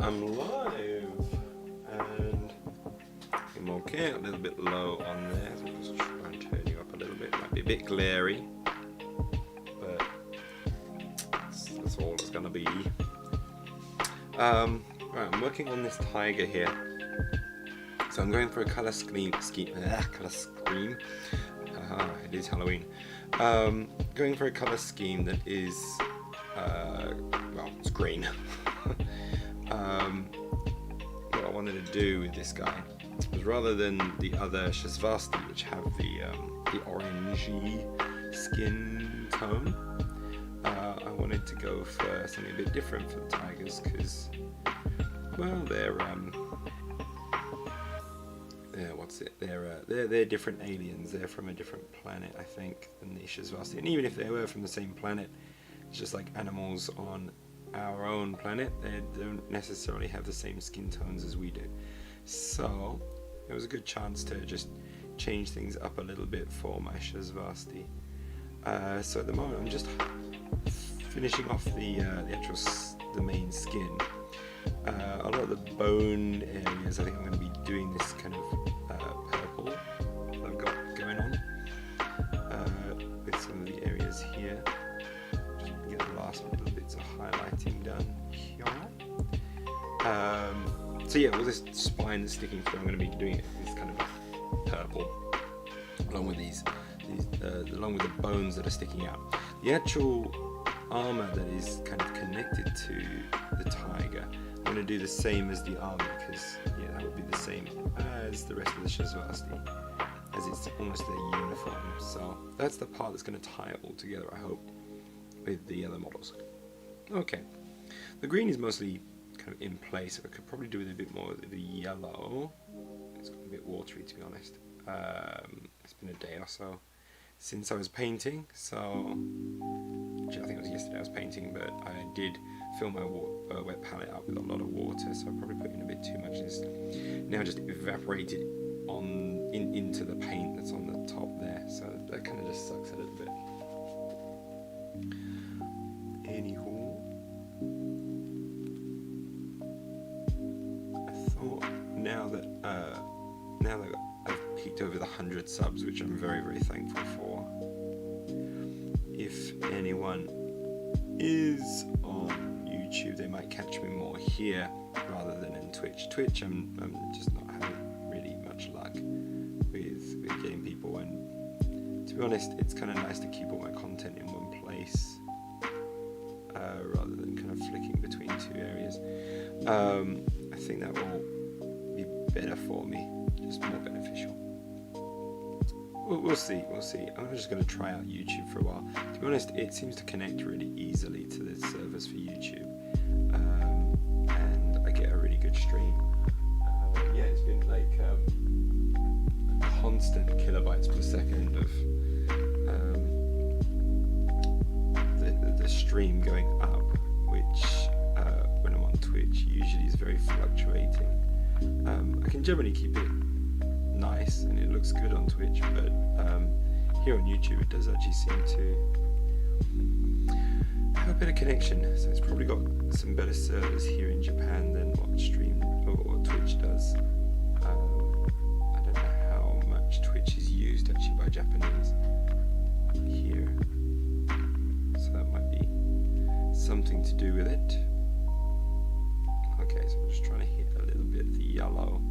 I'm live, and I'm okay, a little bit low on there, so I'll just try and turn you up a little bit. Might be a bit glary, but that's all it's gonna be. Right, I'm working on this Taigha here, so I'm going for a colour scheme. It is Halloween. Going for a colour scheme that is, well, it's green. What I wanted to do with this guy was, rather than the other Shasvasti, which have the orangey skin tone, I wanted to go for something a bit different for the Taighas, because, well, they're different aliens. They're from a different planet, I think, than the Shasvasti. And even if they were from the same planet, it's just like animals on our own planet. They don't necessarily have the same skin tones as we do. So it was a good chance to just change things up a little bit for my Shasvasti. So at the moment, I'm just finishing off the main skin. A lot of the bone areas, I think I'm going to be doing this kind of purple that I've got going on with some of the areas here. Just get the last little bits of highlighting done here. So yeah, all this spine that's sticking through, I'm going to be doing it this kind of purple, along with along with the bones that are sticking out. The actual armor that is kind of connected to the Taigha, I'm going to do the same as the army, because yeah, that would be the same as the rest of the Shasvasti, as it's almost their uniform. So that's the part that's going to tie it all together, I hope, with the other models. Okay, the green is mostly kind of in place. I could probably do with a bit more of the yellow. It's got a bit watery, to be honest. It's been a day or so since I was painting, so actually I think it was yesterday I was painting, but I did fill my wet palette up with a lot of water, so I probably put in a bit too much. It's now just evaporated into the paint that's on the top there, so that kind of just sucks a little bit. Anywho, I thought now that I've peaked over the 100 subs, which I'm very, very thankful for, if anyone is on YouTube, they might catch me more here rather than in Twitch. Twitch, I'm just not having really much luck with getting people, and to be honest, it's kind of nice to keep all my content in one place rather than kind of flicking between two areas. I think that will be better for me, just more beneficial. We'll see. I'm just going to try out YouTube for a while. To be honest, it seems to connect really easily to the servers for YouTube, and I get a really good stream. Yeah, it's been like a constant kilobytes per second of the stream going up, which when I'm on Twitch usually is very fluctuating. I can generally keep it nice and it looks good on Twitch, but here on YouTube it does actually seem to have a better connection, so it's probably got some better servers here in Japan than what Twitch does. I don't know how much Twitch is used actually by Japanese here, so that might be something to do with it. Okay, so I'm just trying to hit a little bit of the yellow,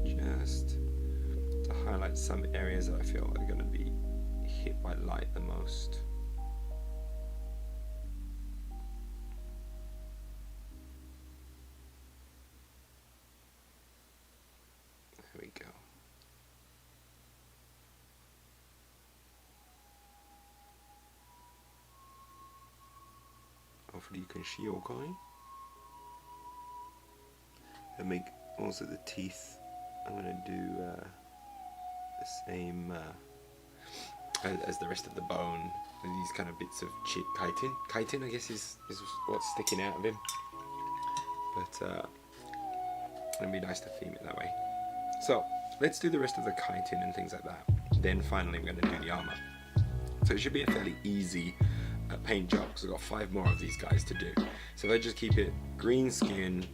just to highlight some areas that I feel are going to be hit by light the most. There we go. Hopefully you can see okay. And make also the teeth. I'm going to do the same as the rest of the bone, with these kind of bits of chitin I guess is what's sticking out of him, but it'd be nice to theme it that way. So let's do the rest of the chitin and things like that, then finally I'm going to do the armor. So it should be a fairly easy paint job because I've got 5 more of these guys to do. So if I just keep it green skin,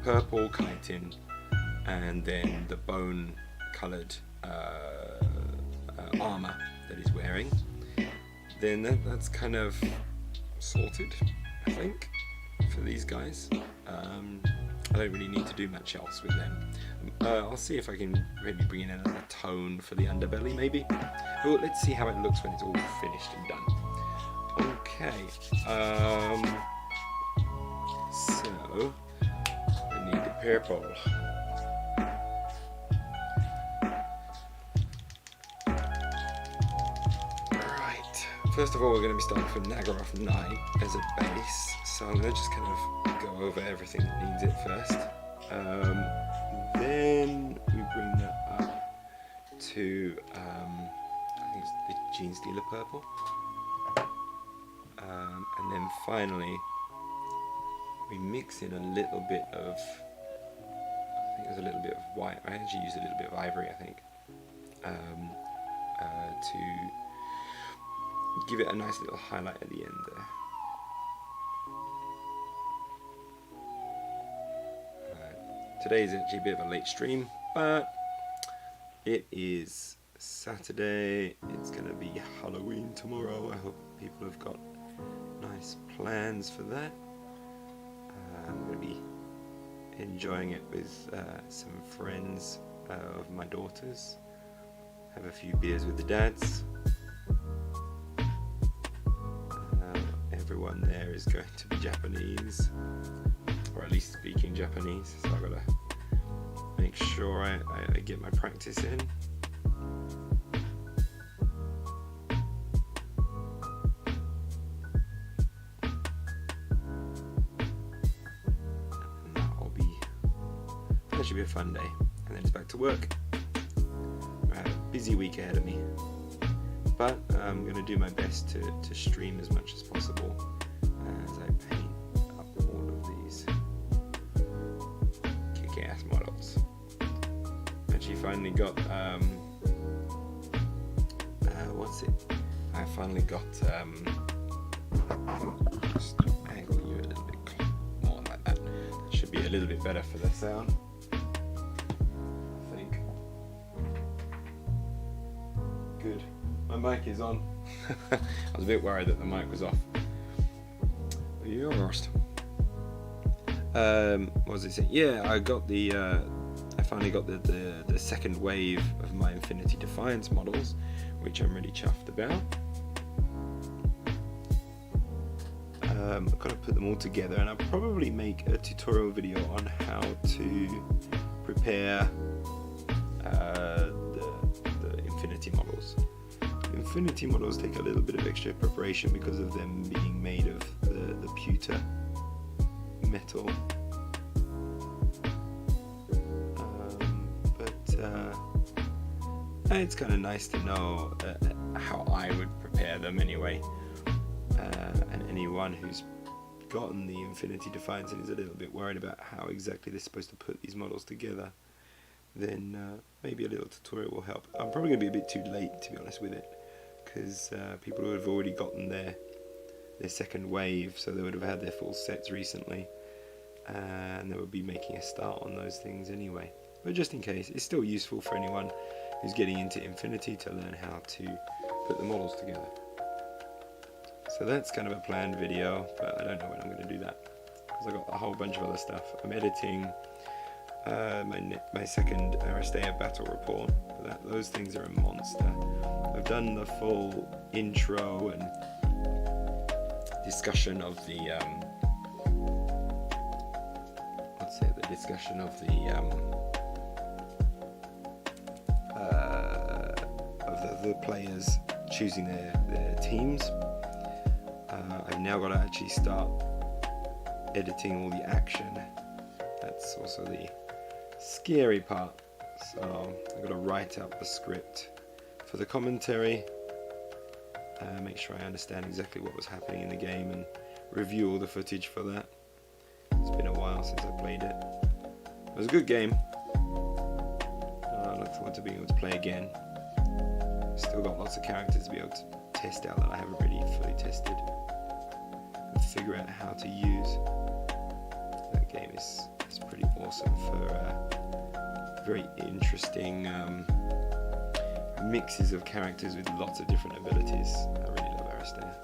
purple chitin, and then the bone coloured armour that he's wearing, then that's kind of sorted, I think, for these guys. I don't really need to do much else with them. I'll see if I can maybe bring in another tone for the underbelly, maybe. Well, let's see how it looks when it's all finished and done. Okay, so I need the purple. Right, first of all we're going to be starting from Nagaroth Knight as a base, so I'm going to just kind of go over everything that needs it first. Then we bring that up to, I think it's the Gene Stealer purple. And then finally, we mix in a little bit of, I think there's a little bit of white, I actually used a little bit of ivory, I think, to give it a nice little highlight at the end there. Today is actually a bit of a late stream, but it is Saturday. It's going to be Halloween tomorrow. I hope people have got nice plans for that. I'm going to be enjoying it with some friends of my daughters. Have a few beers with the dads. Everyone there is going to be Japanese, or at least speaking Japanese, so I've got to make sure I get my practice in. And that should be a fun day, and then it's back to work. I have a busy week ahead of me, but I'm going to do my best to stream as much as possible as I paint up all of these kick-ass models. Actually finally got, I finally got, just angle you a little bit more like that. That should be a little bit better for the sound, I think. Good. My mic is on. I was a bit worried that the mic was off. You're worst. What was it saying? Yeah, I got I finally got the second wave of my Infinity Defiance models, which I'm really chuffed about. I've got to put them all together, and I'll probably make a tutorial video on how to prepare the Infinity models. Infinity models take a little bit of extra preparation because of them being made of the pewter metal. It's kind of nice to know how I would prepare them anyway. And anyone who's gotten the Infinity Defiance and is a little bit worried about how exactly they're supposed to put these models together, then maybe a little tutorial will help. I'm probably going to be a bit too late, to be honest with it, because people would have already gotten their second wave, so they would have had their full sets recently, and they would be making a start on those things anyway. But just in case, it's still useful for anyone who's getting into Infinity to learn how to put the models together. So that's kind of a planned video, but I don't know when I'm going to do that, because I've got a whole bunch of other stuff. I'm editing my second Aristea battle report. Those things are a monster. I've done the full intro and discussion of the the players choosing their teams. I've now got to actually start editing all the action. That's also the scary part. So I've got to write up the script for the commentary, make sure I understand exactly what was happening in the game, and review all the footage for that. It's been a while since I played it. It was a good game. I look forward to being able to play again. Still got lots of characters to be able to test out that I haven't really fully tested and figure out how to use. That game is pretty awesome for very interesting mixes of characters with lots of different abilities. I really love Aristair.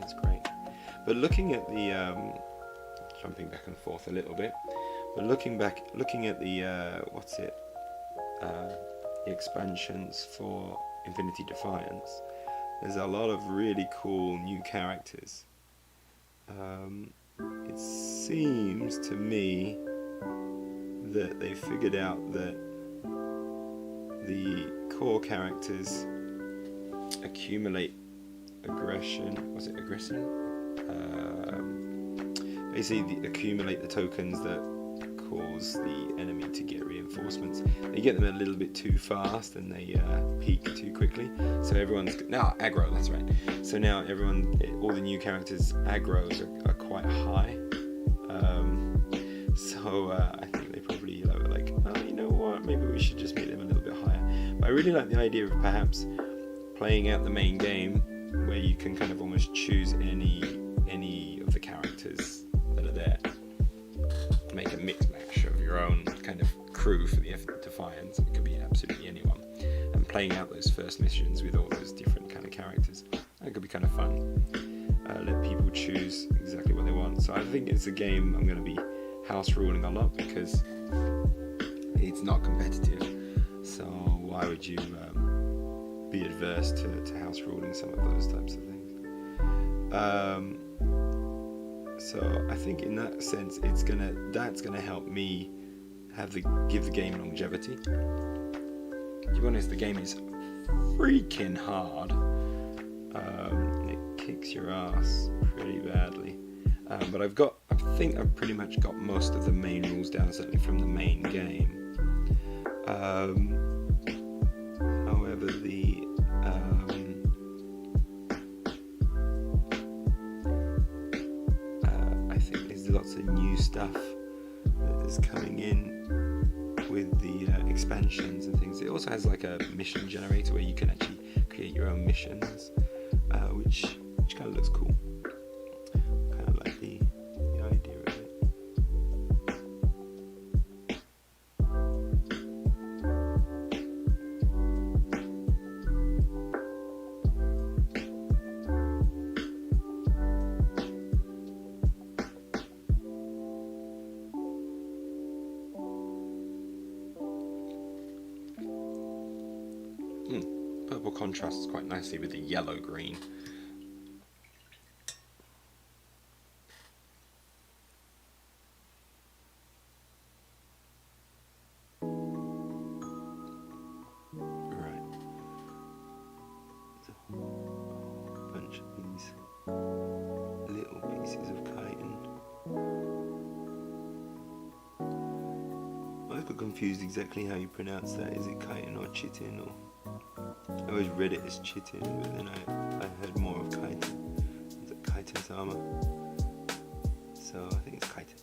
It's great. But looking at the jumping back and forth a little bit, but looking at the the expansions for Infinity Defiance, there's a lot of really cool new characters. It seems to me that they figured out that the core characters accumulate aggression. Was it aggression? Basically, accumulate the tokens that cause the enemy to get reinforcements. They get them a little bit too fast and they peak too quickly. So everyone's now aggro. That's right. So now all the new characters' aggros are quite high. So I think they probably were like, oh, you know what? Maybe we should just make them a little bit higher. But I really like the idea of perhaps playing out the main game where you can kind of almost choose any of the characters that are there. Make a mix match of your own kind of crew for the Defiance. It could be absolutely anyone. And playing out those first missions with all those different kind of characters. That could be kind of fun. Let people choose exactly what they want. So I think it's a game I'm going to be house ruling a lot because it's not competitive. So why would you be adverse to house ruling some of those types of things? So I think in that sense, that's gonna help me give the game longevity. To be honest, the game is freaking hard. It kicks your ass pretty badly. But I think I've pretty much got most of the main rules down, certainly from the main game. However, I think there's lots of new stuff that is coming in with the expansions and things. It also has like a mission generator where you can actually create your own missions, which kind of looks cool. Kind of like the idea of it. Purple contrasts quite nicely with the yellow-green. Confused exactly how you pronounce that. Is it chitin or chitin? Or I always read it as chitin, but then I heard more of chitin. Is it chitin's armor? So I think it's chitin.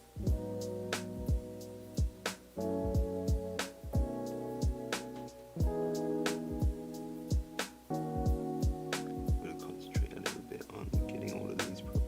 I'm going to concentrate a little bit on getting all of these properly.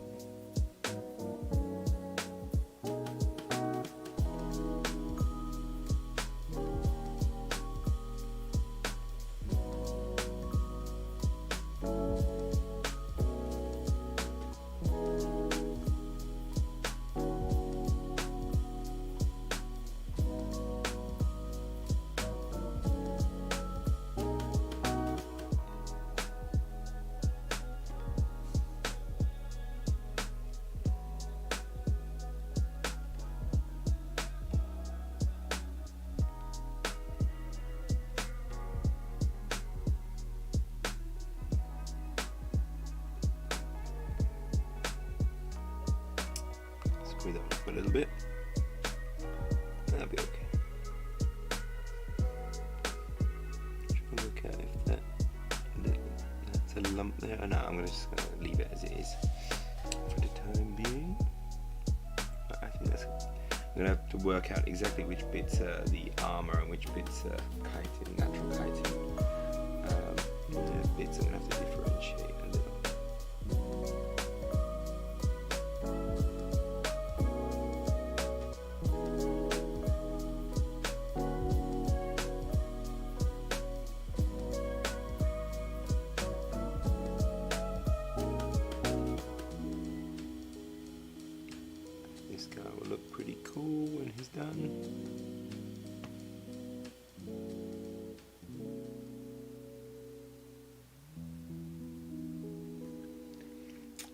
Screw that up a little bit. That'll be okay. Trying to look at if that's a lump there. Oh, no, I'm just going to leave it as it is for the time being. But I think that's. I'm going to have to work out exactly which bits are the armor and which bits are chitin, natural chitin. Bits I'm going to have to differentiate a little.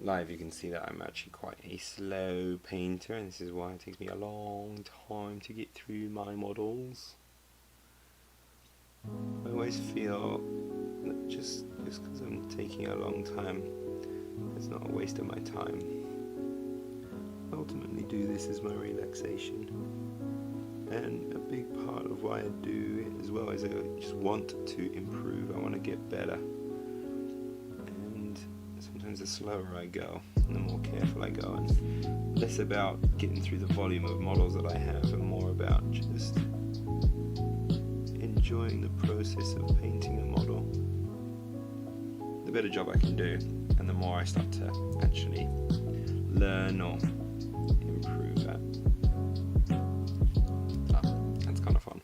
live you can see that I'm actually quite a slow painter, and this is why it takes me a long time to get through my models. I always feel that just because I'm taking a long time, it's not a waste of my time. I ultimately do this as my relaxation, and a big part of why I do it as well is I just want to improve. I want to get better, and sometimes the slower I go and the more careful I go, and less about getting through the volume of models that I have and more about just enjoying the process of painting a model. The better job I can do, and the more I start to actually learn or improve at. That's kind of fun.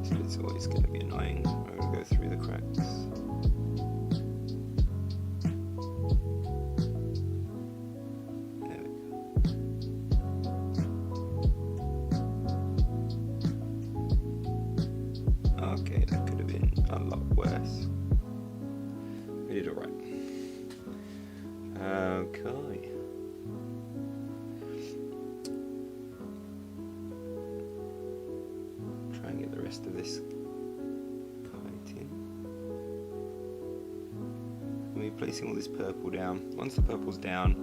This bit's always going to be annoying. I'm going to go through the cracks. Okay, that could have been a lot worse. We did alright. Okay. Try and get the rest of this kite in. We're placing all this purple down. Once the purple's down,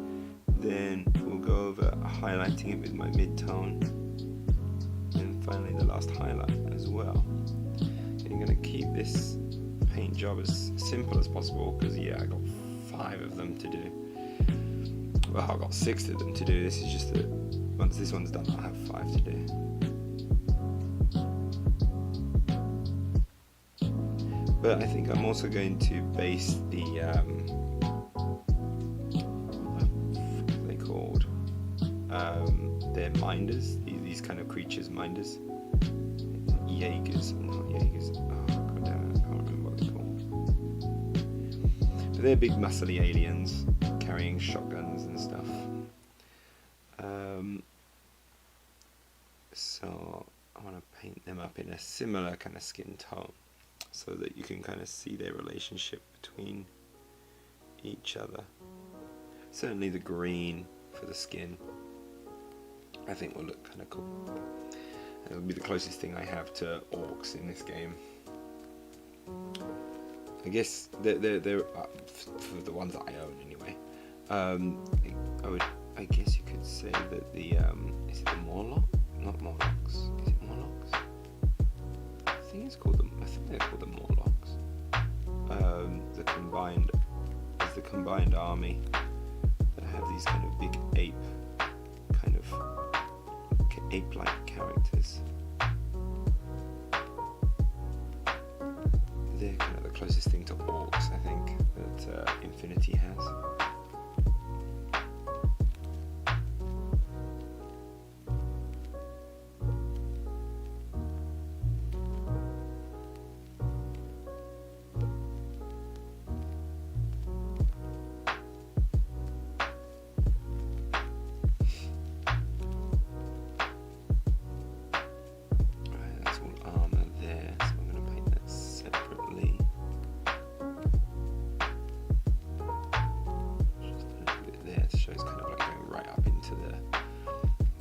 then we'll go over highlighting it with my mid-tone. And finally the last highlight as well. I'm going to keep this paint job as simple as possible because I got 5 of them to do. Well, I've got 6 of them to do. This is just that once this one's done, I'll have 5 to do. But I think I'm also going to base the what are they called? They're minders. These kind of creatures, minders. Jaegers, not Jaegers. Oh god damn it, I can't remember what they're called. But they're big muscly aliens carrying shotguns and stuff. So I want to paint them up in a similar kind of skin tone so that you can kind of see their relationship between each other. Certainly the green for the skin I think will look kind of cool. It'll be the closest thing I have to orcs in this game. I guess they're for the ones that I own anyway. I guess you could say that the is it the Morlock? Not Morlocks. Is it Morlocks? I think they're called the Morlocks. The combined army that have these kind of big ape-like characters. They're kind of the closest thing to orcs, I think, that Infinity has.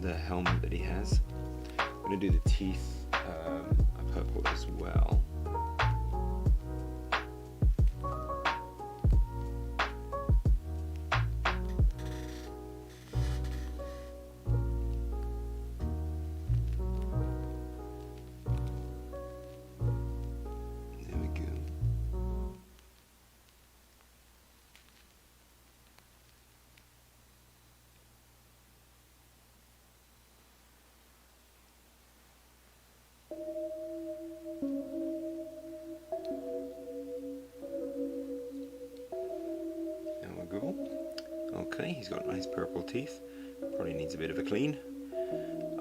The helmet that he has. I'm going to do the teeth a purple as well. There we go. Okay, he's got nice purple teeth. Probably needs a bit of a clean.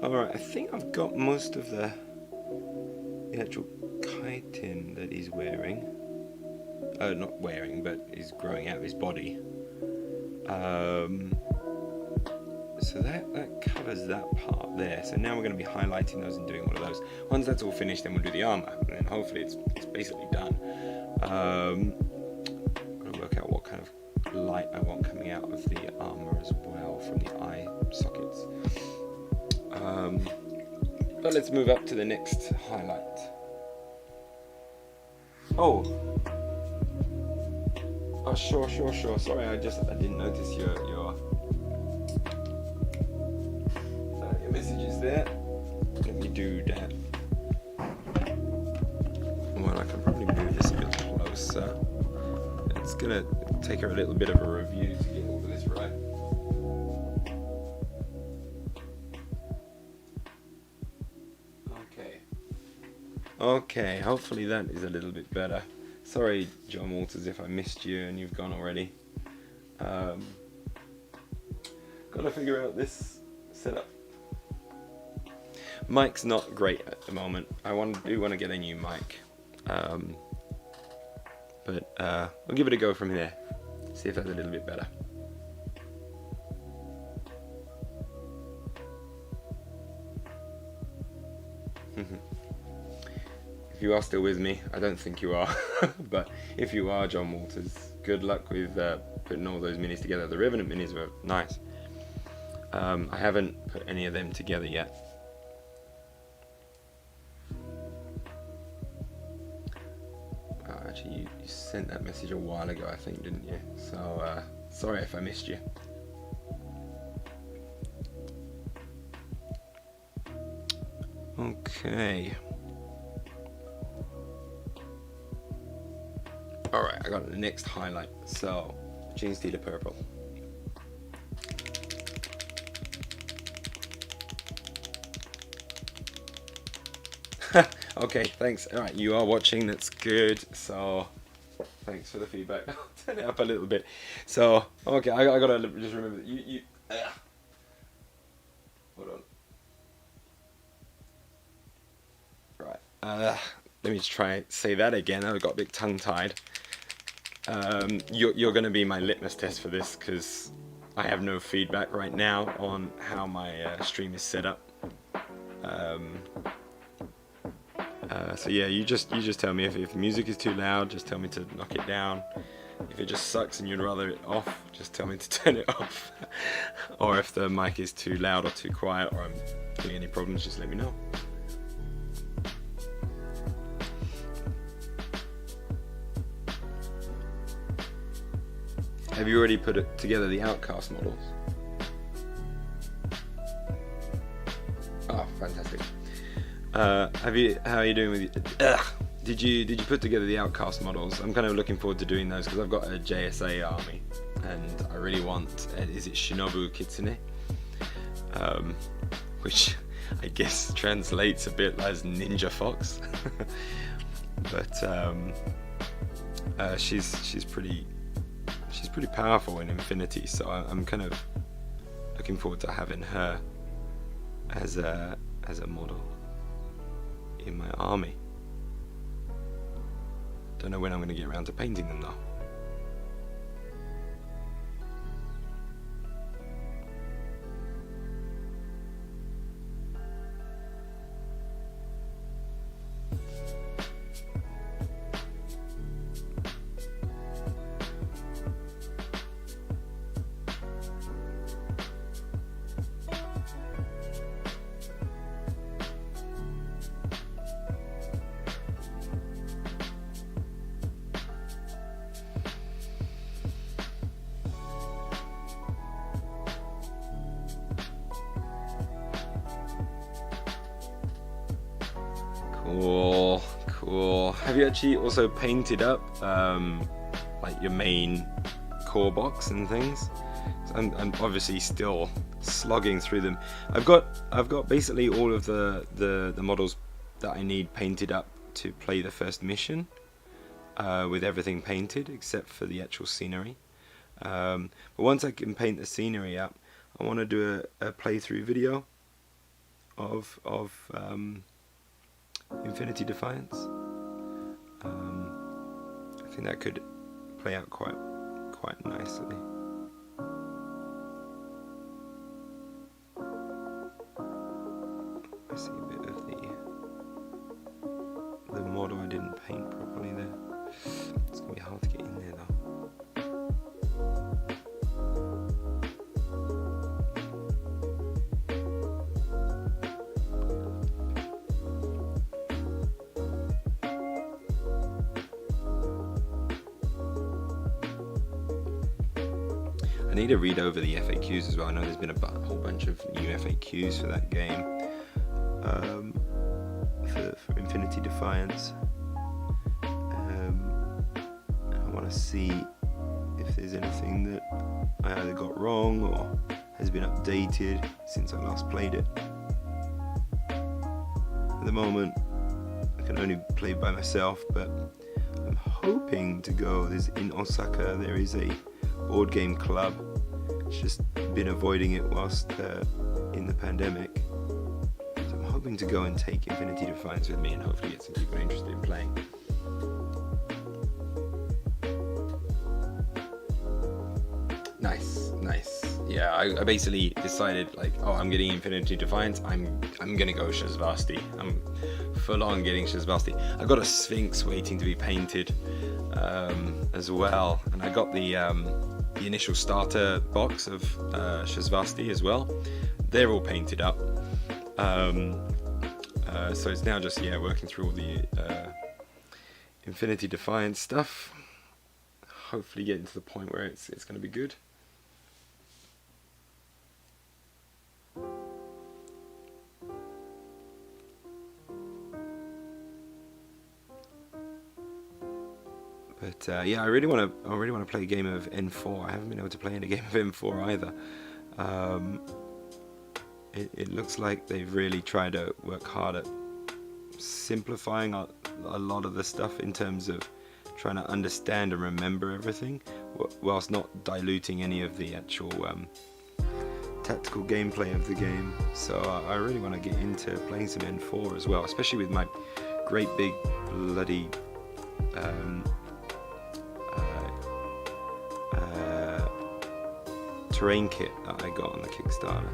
Alright, I think I've got most of the actual chitin that he's wearing. Not wearing, but is growing out of his body. So that covers that part there. So now we're going to be highlighting those and doing all of those. Once that's all finished, then we'll do the armor, and then hopefully it's basically done. I'll work out what kind of light I want coming out of the armor as well from the eye sockets. But let's move up to the next highlight. Oh, sure. Sorry, I didn't notice your messages there. Let me do that. Well, I can probably move this a bit closer. It's gonna take her a little bit of a review to get all of this right. Okay, hopefully that is a little bit better. Sorry, John Walters, if I missed you and you've gone already. Gotta figure out this setup. Mic's not great at the moment. I do want to get a new mic. But we'll give it a go from here. See if that's a little bit better. If you are still with me, I don't think you are, but if you are, John Walters, good luck with putting all those minis together. The Revenant minis were nice. I haven't put any of them together yet. Actually, you sent that message a while ago, I think, didn't you? So, sorry if I missed you. Okay. Alright, I got the next highlight. So, Gene Stealer Purple. Okay, thanks. Alright, you are watching, that's good. So, thanks for the feedback. I'll turn it up a little bit. So, okay, I gotta just remember that you hold on. Right, let me just try and say that again. I got a bit tongue-tied. You're going to be my litmus test for this because I have no feedback right now on how my stream is set up. So yeah, you just tell me if music is too loud. Just tell me to knock it down. If it just sucks and you'd rather it off, just tell me to turn it off. Or if the mic is too loud or too quiet, or I'm having any problems, just let me know. Have you already put it together, the Outcast models? Oh, fantastic. How are you doing with did you put together the Outcast models? I'm kind of looking forward to doing those because I've got a JSA army and I really want, is it Shinobu Kitsune? Which I guess translates a bit as Ninja Fox. But she's pretty powerful in Infinity, so I'm kind of looking forward to having her as a model in my army. Don't know when I'm going to get around to painting them though. Cool. Have you actually also painted up like your main core box and things? I'm obviously still slogging through them. I've got basically all of the models that I need painted up to play the first mission, with everything painted except for the actual scenery. But once I can paint the scenery up, I want to do a playthrough video of Infinity Defiance. I think that could play out quite nicely. I see a bit of the model I didn't paint properly there. It's gonna be hard to get in there though. I need to read over the FAQs as well. I know there's been a whole bunch of new FAQs for that game, for Infinity Defiance. I want to see if there's anything that I either got wrong or has been updated since I last played it. At the moment, I can only play by myself, but I'm hoping to go. In Osaka, there is a board game club. It's just been avoiding it whilst in the pandemic. So I'm hoping to go and take Infinity Defiance with me and hopefully get some people interested in playing. Nice. Yeah, I basically decided, like, oh, I'm getting Infinity Defiance. I'm gonna go Shazvasti. I'm full on getting Shazvasti. I got a Sphinx waiting to be painted as well, and I got the initial starter box of Shazvasti as well. They're all painted up. So it's now just working through all the Infinity Defiance stuff. Hopefully getting to the point where it's going to be good. But I really want to play a game of N4. I haven't been able to play in a game of N4 either. It looks like they've really tried to work hard at simplifying a lot of the stuff in terms of trying to understand and remember everything, whilst not diluting any of the actual tactical gameplay of the game. So I really want to get into playing some N4 as well, especially with my great big bloody terrain kit that I got on the Kickstarter.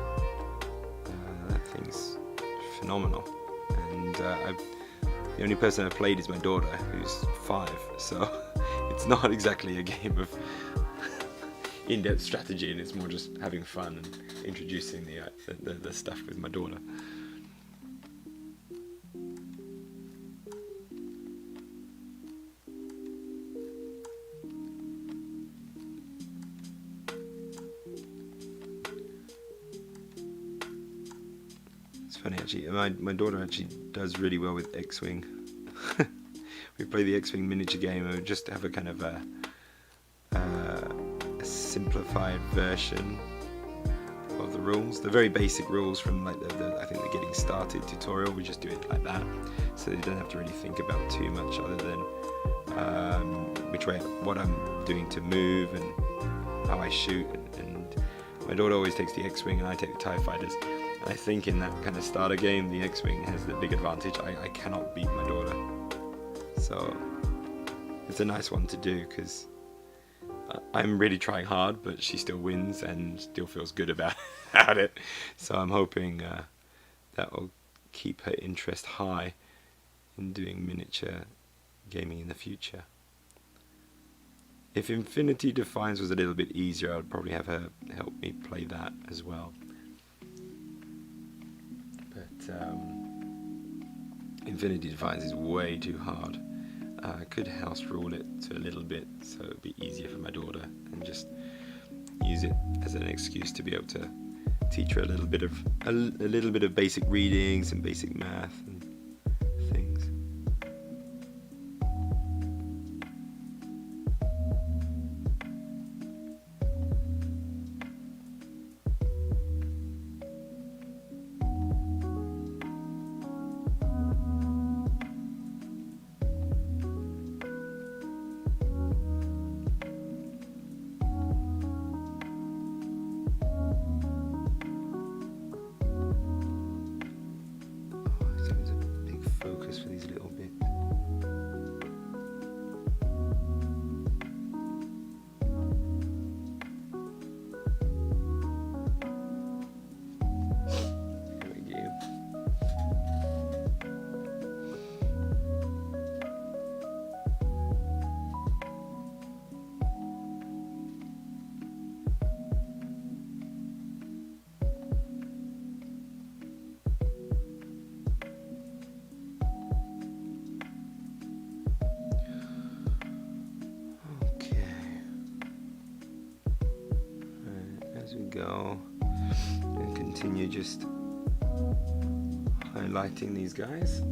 That thing's phenomenal, and the only person I've played is my daughter, who's 5, so it's not exactly a game of in-depth strategy, and it's more just having fun and introducing the stuff with my daughter. It's funny actually, my daughter actually does really well with X-Wing. We play the X-Wing miniature game and we just have a kind of a simplified version of the rules. The very basic rules from like I think the getting started tutorial, we just do it like that. So you don't have to really think about too much other than what I'm doing to move and how I shoot. And my daughter always takes the X-Wing and I take the TIE fighters. I think in that kind of starter game, the X-Wing has the big advantage. I cannot beat my daughter. So it's a nice one to do because I'm really trying hard, but she still wins and still feels good about it. So I'm hoping that will keep her interest high in doing miniature gaming in the future. If Infinity Defiance was a little bit easier, I'd probably have her help me play that as well. Infinity Defiance is way too hard. I could house rule it to a little bit so it would be easier for my daughter and just use it as an excuse to be able to teach her a little bit of basic reading, some basic math and things. go and continue just highlighting these guys.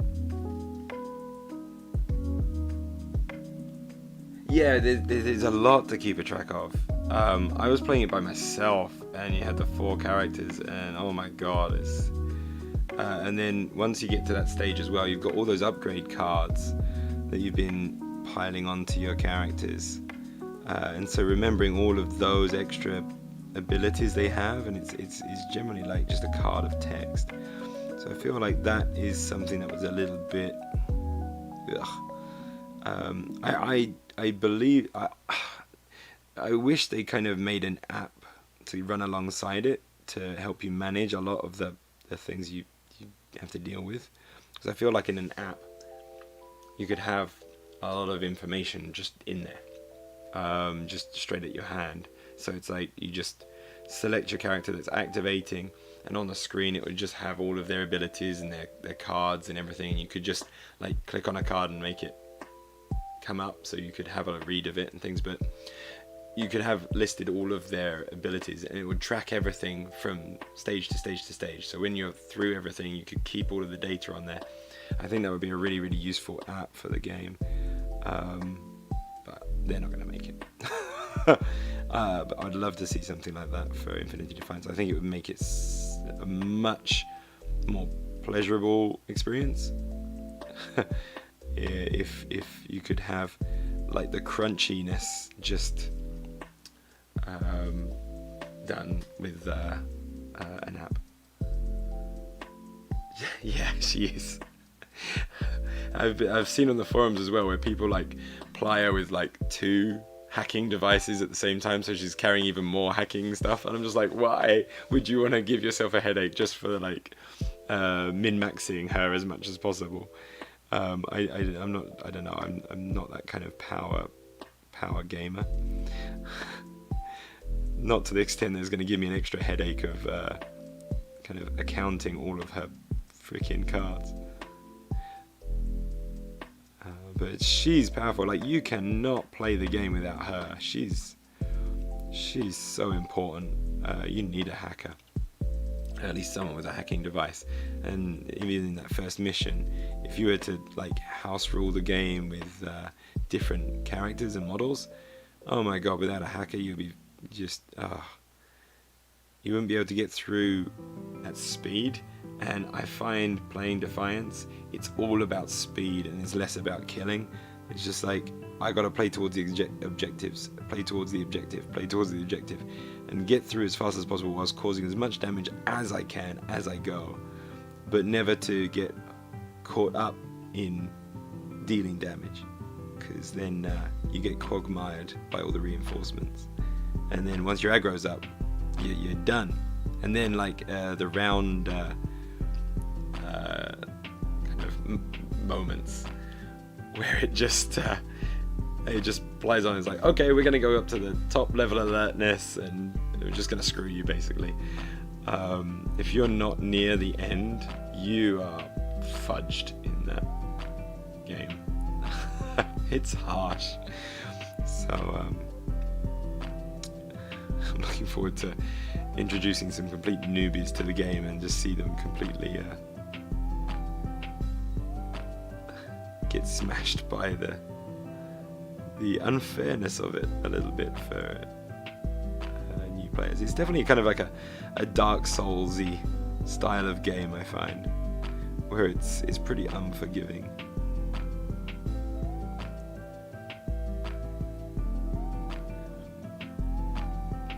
Yeah, there's a lot to keep a track of. I was playing it by myself, and you had the 4 characters, and oh my god, it's... and then once you get to that stage as well, you've got all those upgrade cards that you've been piling onto your characters. And so remembering all of those extra abilities they have, and it's generally like just a card of text. So I feel like that is something that was a little bit... I believe... I wish they kind of made an app to run alongside it to help you manage a lot of the things you have to deal with. Because I feel like in an app, you could have a lot of information just in there, just straight at your hand. So it's like you just select your character that's activating, and on the screen it would just have all of their abilities and their cards and everything, and you could just like click on a card and make it come up so you could have a read of it and things. But you could have listed all of their abilities, and it would track everything from stage to stage to stage. So when you're through everything, you could keep all of the data on there. I think that would be a really, really useful app for the game. But they're not going to make it. But I'd love to see something like that for Infinity Defiance. I think it would make it a much more pleasurable experience. if you could have like the crunchiness just done with an app. Yeah, she is. I've seen on the forums as well where people like ply her with like 2 hacking devices at the same time, so she's carrying even more hacking stuff, and I'm just like, why would you want to give yourself a headache just for like min-maxing her as much as possible? I'm not that kind of power gamer. Not to the extent that it's going to give me an extra headache of kind of accounting all of her freaking cards. But she's powerful. Like, you cannot play the game without her. She's so important. You need a hacker, at least someone with a hacking device. And even in that first mission, if you were to like house rule the game with different characters and models, oh my god, without a hacker you'd be just you wouldn't be able to get through at speed. And I find playing Defiance, it's all about speed and it's less about killing. It's just like, I gotta play towards the objectives, play towards the objective, and get through as fast as possible whilst causing as much damage as I can as I go, but never to get caught up in dealing damage, because then you get quagmired by all the reinforcements, and then once your aggro's up, you're done. And then like the round kind of moments where it just plays on. It's like, okay, we're gonna go up to the top level alertness, and we're just gonna screw you basically. If you're not near the end, you are fudged in that game. It's harsh. So I'm looking forward to introducing some complete newbies to the game and just see them completely get smashed by the unfairness of it a little bit for new players. It's definitely kind of like a Dark Souls-y style of game, I find, where it's pretty unforgiving.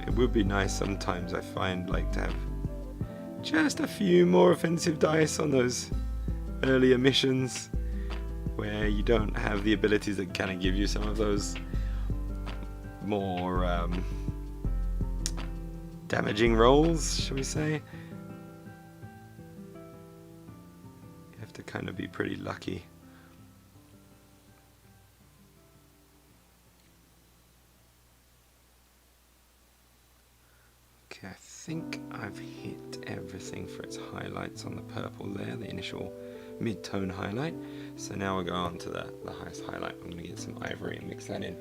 It would be nice sometimes, I find, like to have just a few more offensive dice on those earlier missions where you don't have the abilities that kind of give you some of those more damaging rolls, shall we say. You have to kind of be pretty lucky. Okay, I think I've hit everything for its highlights on the purple there, the initial mid-tone highlight. So now we'll go on to the highest highlight. I'm going to get some ivory and mix that in.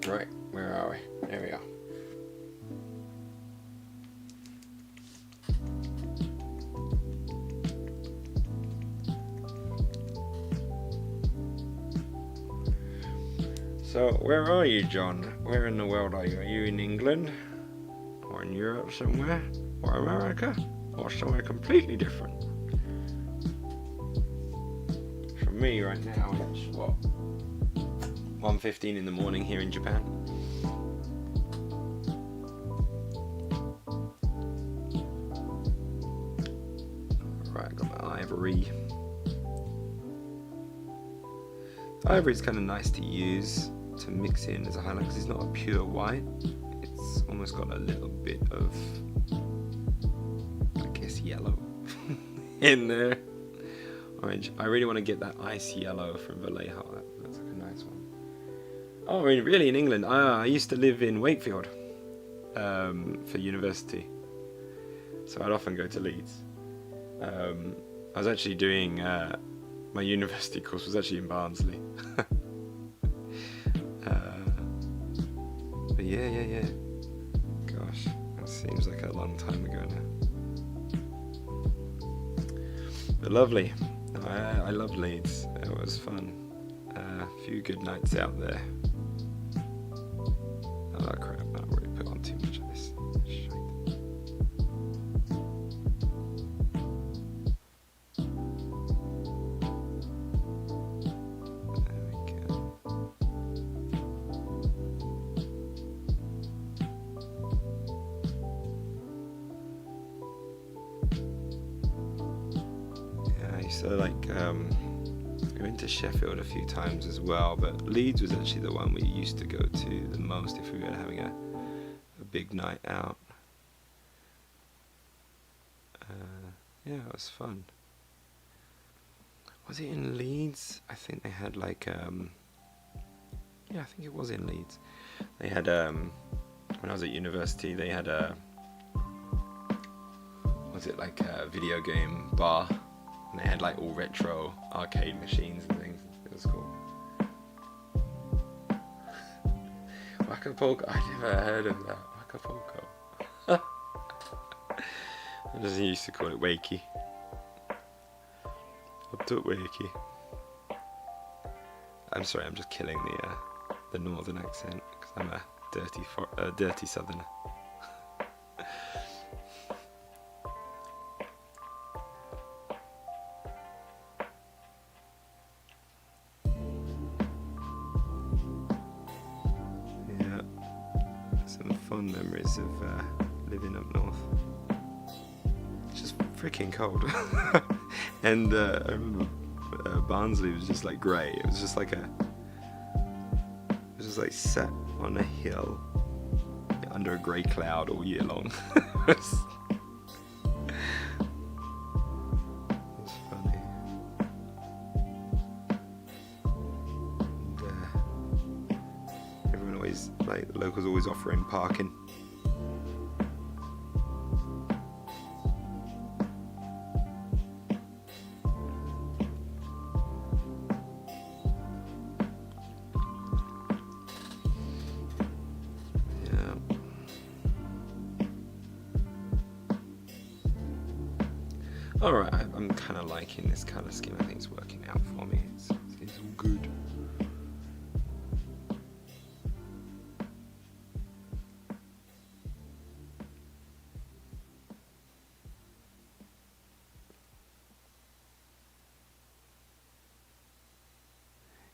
Right, where are we? There we are. So, where are you, John? Where in the world are you? Are you in England? Or in Europe somewhere? Or America? Or somewhere completely different? For me right now, it's what? 1:15 in the morning here in Japan. Right, got my ivory. Ivory is kind of nice to use to mix in as a highlight because it's not a pure white. It's almost got a little bit of, I guess, yellow in there. Orange. I really want to get that ice yellow from Vallejo. That's like a nice one. Oh, really? In England? I used to live in Wakefield for university, so I'd often go to Leeds. I was actually doing my university course was actually in Barnsley. But yeah. Gosh, that seems like a long time ago now. But lovely. I love Leeds. It was fun. A few good nights out there. Oh crap! I've already put on too much of this. Shite. There we go. Yeah, I used to we went to Sheffield a few times as well, but Leeds was actually the one we used to go to the most if we were having a big night out. Yeah, it was fun. Was it in Leeds? I think they had yeah, I think it was in Leeds. They had when I was at university, they had was it like a video game bar? And they had like all retro arcade machines and things. It was cool. Acapulco. I never heard of that. Acapulco. I just used to call it Wakey. Up to Wakey. I'm sorry, I'm just killing the northern accent because I'm a dirty southerner. Fond memories of living up north. It's just freaking cold. And I remember Barnsley was just like grey. It was just like sat on a hill under a grey cloud all year long. It was funny. And, everyone always, like, the locals always offering parking. Alright, I'm kind of liking this colour scheme. I think it's working out for me. It's all good.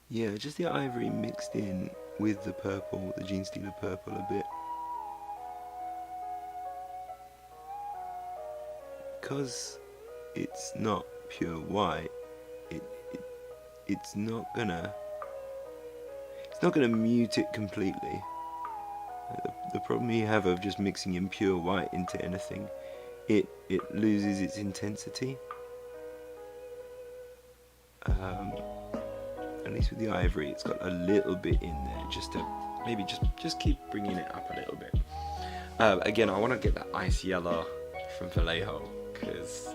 Yeah, just the ivory mixed in with the purple, the Gene Stealer purple a bit. Because it's not pure white, it's not gonna mute it completely. The problem you have of just mixing in pure white into anything, it loses its intensity. At least with the ivory, it's got a little bit in there, just to maybe just keep bringing it up a little bit. Again, I want to get that ice yellow from Vallejo because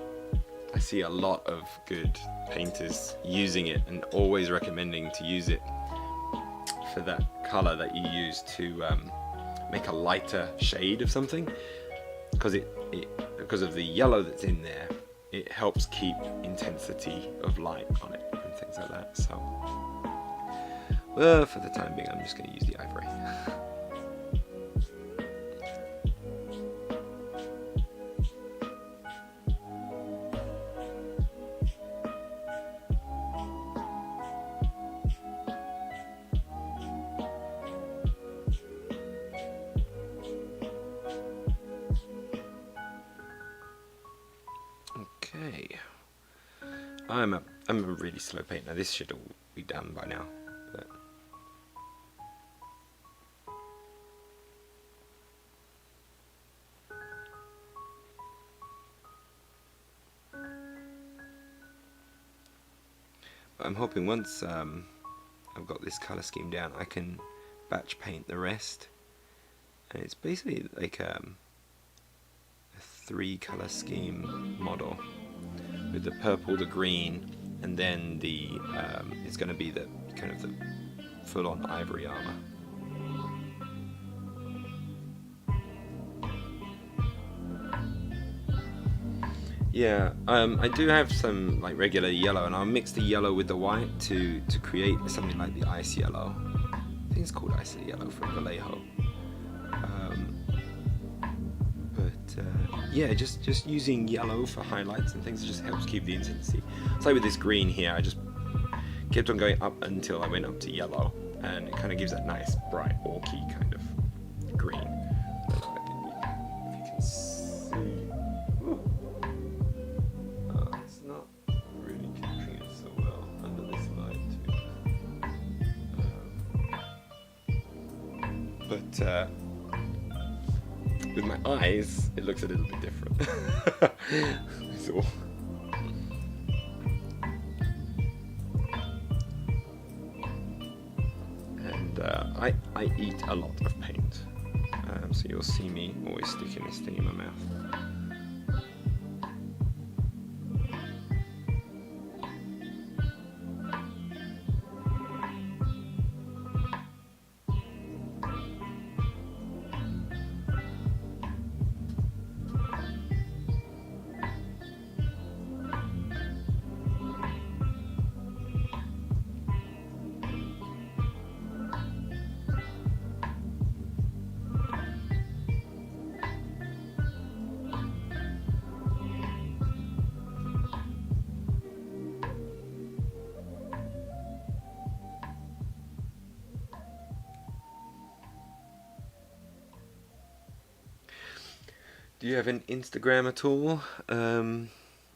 I see a lot of good painters using it and always recommending to use it for that color that you use to make a lighter shade of something, because because of the yellow that's in there, it helps keep intensity of light on it and things like that. So, well, for the time being, I'm just going to use the ivory. Okay, I'm a really slow painter. This should all be done by now, but I'm hoping once I've got this color scheme down, I can batch paint the rest, and it's basically like a 3 color scheme model with the purple, the green, and then the it's going to be the kind of the full-on ivory armor. Yeah, I do have some like regular yellow, and I'll mix the yellow with the white to create something like the ice yellow. I think it's called ice yellow from Vallejo. Yeah, just using yellow for highlights and things just helps keep the intensity. So with this green here, I just kept on going up until I went up to yellow, and it kind of gives that nice bright orky kind of green. I don't know if you can see. It's not really capturing it so well under this light too. But with my eyes, it looks a little bit different. So, and I eat a lot of paint, so you'll see me always sticking this thing in my mouth. Do you have an Instagram at all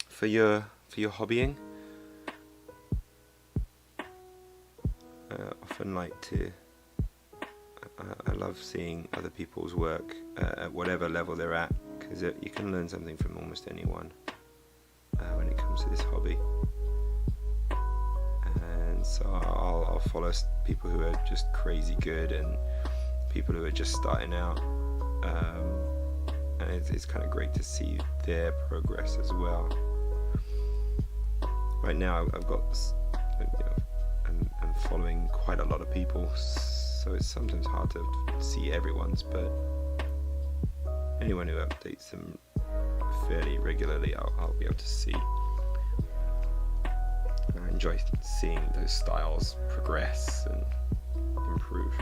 for your hobbying? I often like to. I love seeing other people's work at whatever level they're at, because you can learn something from almost anyone when it comes to this hobby. And so I'll follow people who are just crazy good and people who are just starting out. And it's kind of great to see their progress as well. Right now, I've got, I'm following quite a lot of people, so it's sometimes hard to see everyone's, but anyone who updates them fairly regularly, I'll be able to see. And I enjoy seeing those styles progress and improve.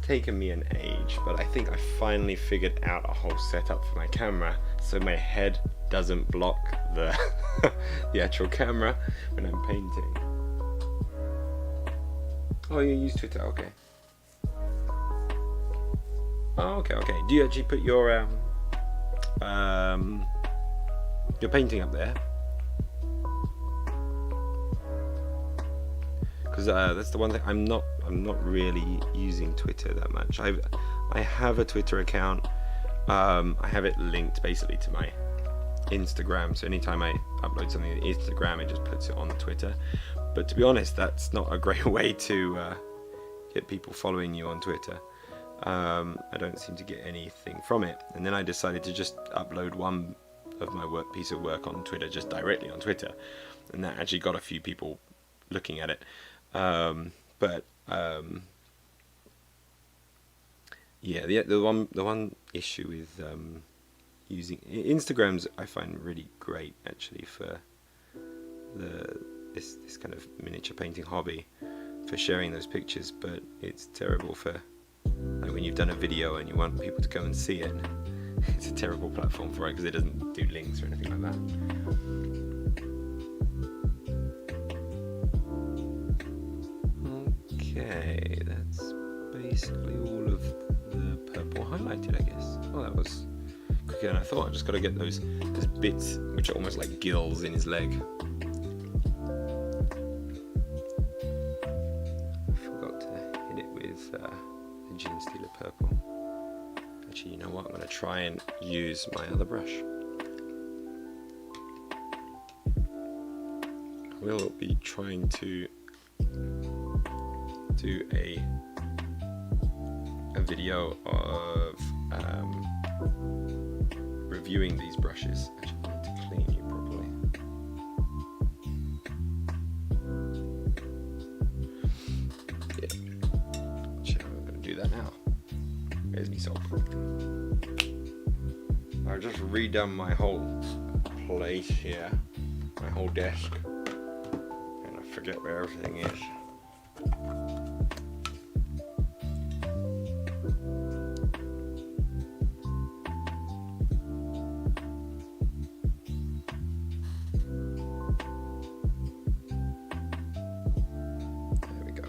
Taken me an age, but I think I finally figured out a whole setup for my camera so my head doesn't block the the actual camera when I'm painting. Oh, you use Twitter, okay. Oh, okay. Do you actually put your painting up there? Because because that's the one thing I'm not really using Twitter that much. I have a Twitter account. I have it linked basically to my Instagram, so anytime I upload something to Instagram, it just puts it on Twitter. But to be honest, that's not a great way to get people following you on Twitter. I don't seem to get anything from it. And then I decided to just upload one of my piece of work on Twitter, just directly on Twitter, and that actually got a few people looking at it. Yeah, the one issue with using Instagrams, I find really great actually for this kind of miniature painting hobby, for sharing those pictures, but it's terrible for like when you've done a video and you want people to go and see it. It's a terrible platform for it because it doesn't do links or anything like that. Okay, that's basically all of the purple highlighted, I guess. Oh, that was quicker than I thought. I just got to get those bits which are almost like gills in his leg. I forgot to hit it with the Gene Stealer purple. Actually, you know what? I'm going to try and use my other brush. I will be trying to do a video of reviewing these brushes. Actually, I need to clean you properly. Yeah. Actually, I'm going to do that now. There's me soap. I've just redone my whole place here, my whole desk, and I forget where everything is. There we go.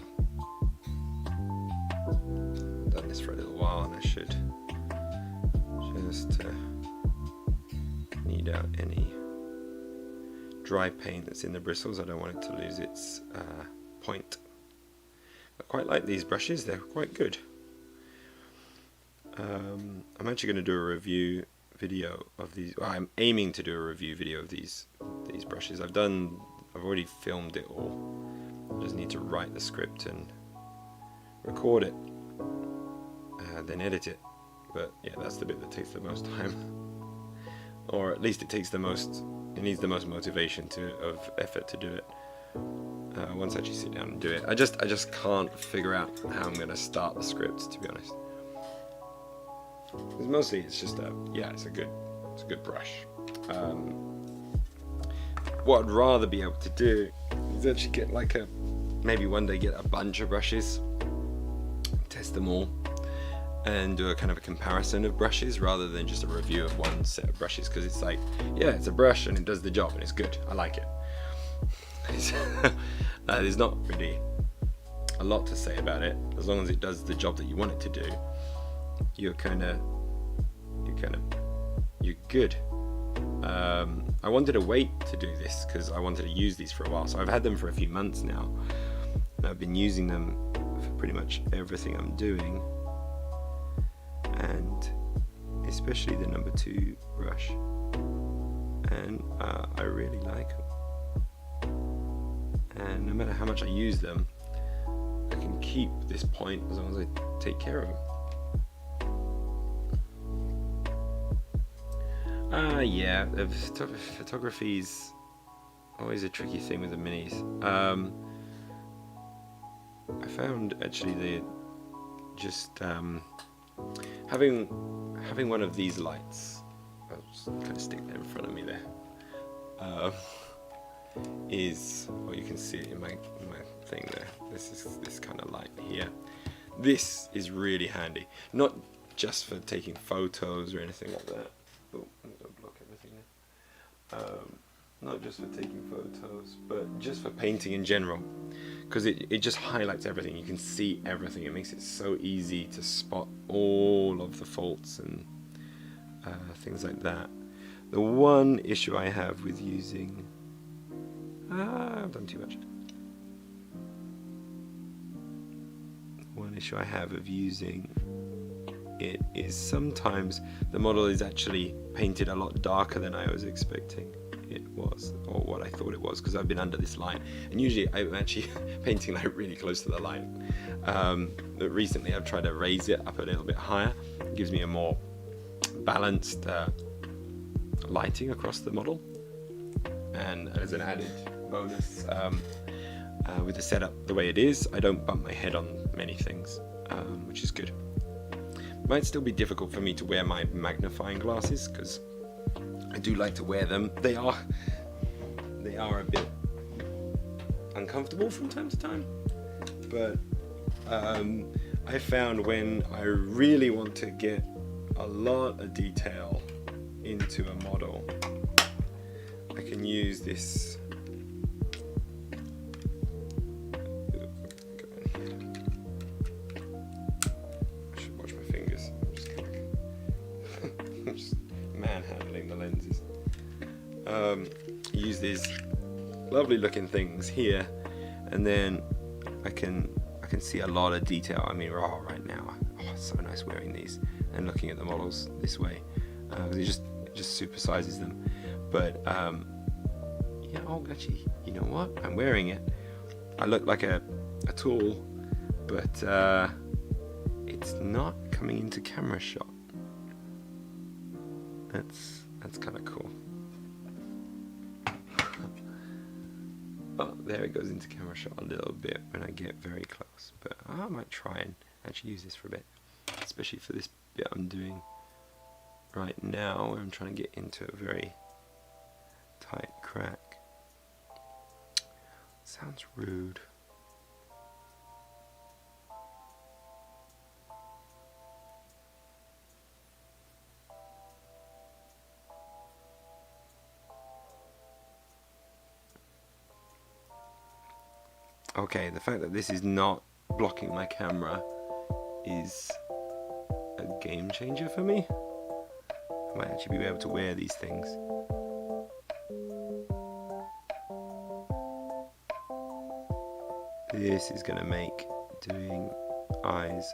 I've done this for a little while and I should just knead out any dry paint that's in the bristles. I don't want it to lose its point. I quite like these brushes, they're quite good. I'm actually going to do a review video of these. Well, I'm aiming to do a review video of these brushes. I've already filmed it all. I just need to write the script and record it, then edit it. But yeah, that's the bit that takes the most time, or at least it needs the most motivation of effort to do it. Once I actually sit down and do it, I just can't figure out how I'm going to start the script, to be honest. Because mostly it's just it's a good brush. What I'd rather be able to do is actually get maybe one day get a bunch of brushes, test them all, and do a kind of a comparison of brushes rather than just a review of one set of brushes, because it's like, yeah, it's a brush and it does the job and it's good, I like it. There's not really a lot to say about it. As long as it does the job that you want it to do, you're good. I wanted to wait to do this because I wanted to use these for a while, so I've had them for a few months now and I've been using them for pretty much everything I'm doing, and especially the number 2 brush, and I really like them. And no matter how much I use them, I can keep this point as long as I take care of them. Yeah, photography's always a tricky thing with the minis. I found actually having one of these lights, I'll just kind of stick that in front of me there, is, well, you can see it in my thing there. This is this kind of light here. This is really handy, not just for taking photos or anything like that. Oh, I'm gonna block everything there. Not just for taking photos, but just for painting in general, because it just highlights everything. You can see everything. It makes it so easy to spot all of the faults and things like that. The one issue I have with using I've done too much. one issue I have of using it is sometimes the model is actually painted a lot darker than I was expecting it was, or what I thought it was, because I've been under this line, and usually I'm actually painting like really close to the line. But recently I've tried to raise it up a little bit higher. It gives me a more balanced lighting across the model, and as an added bonus, with the setup the way it is, I don't bump my head on many things, which is good. Might still be difficult for me to wear my magnifying glasses, because I do like to wear them. They are a bit uncomfortable from time to time, but I found when I really want to get a lot of detail into a model, I can use this. I should watch my fingers. I'm just manhandling the lenses. Use these lovely looking things here, and then I can see a lot of detail. I mean, right now, it's so nice wearing these and looking at the models this way, because it just supersizes them. But yeah, actually, you know what? I'm wearing it. I look like a tool, but it's not coming into camera shot. That's kind of cool. Oh, there it goes into camera shot a little bit when I get very close. But I might try and actually use this for a bit, especially for this bit I'm doing right now, where I'm trying to get into a very tight crack. Sounds rude. Okay, the fact that this is not blocking my camera is a game changer for me. I might actually be able to wear these things. This is going to make doing eyes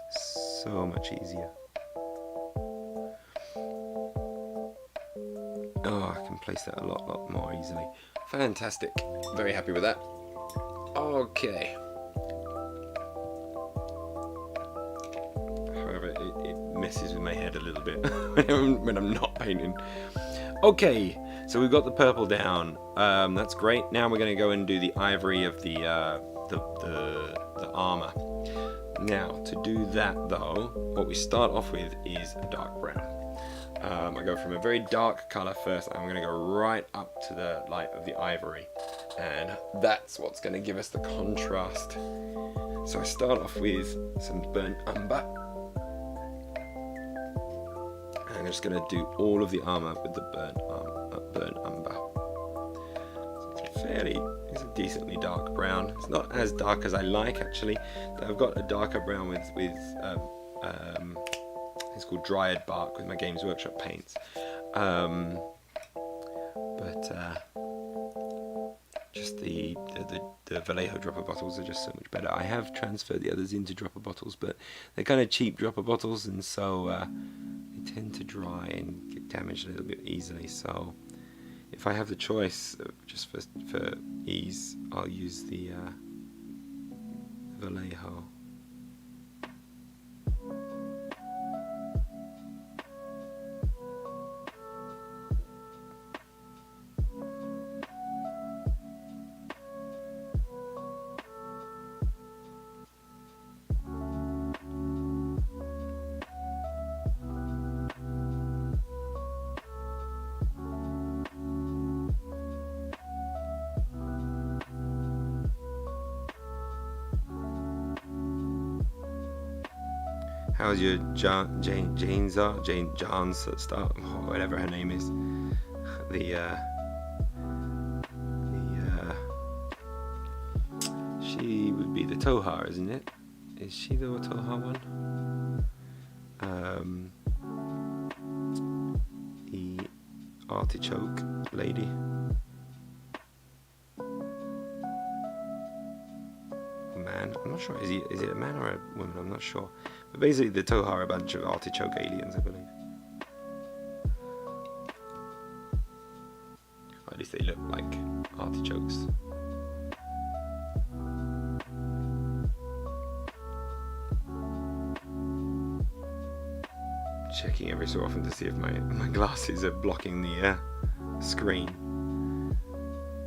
so much easier. Oh, I can place that a lot more easily. Fantastic. Very happy with that. Okay. However, it messes with my head a little bit when I'm not painting. Okay, so we've got the purple down. That's great. Now we're going to go and do the ivory of the armor. Now, to do that though, what we start off with is a dark brown. I go from a very dark color first, and I'm going to go right up to the light of the ivory, and that's what's going to give us the contrast. So I start off with some burnt umber, and I'm just going to do all of the armor with the burnt umber. So it's a decently dark brown. It's not as dark as I like, actually. I've got a darker brown with it's called Dryad Bark with my Games Workshop paints. Just the Vallejo dropper bottles are just so much better. I have transferred the others into dropper bottles, but they're kind of cheap dropper bottles, and so they tend to dry and get damaged a little bit easily. So if I have the choice, just for ease, I'll use the Vallejo. How's your John's start, or whatever her name is? She would be the Taighas, isn't it? Is she the Taiha one? The artichoke lady. man. I'm not sure. Is it a man or a woman? I'm not sure. But basically, the Taighas are a bunch of artichoke aliens, I believe. Or at least they look like artichokes. Checking every so often to see if my glasses are blocking the screen,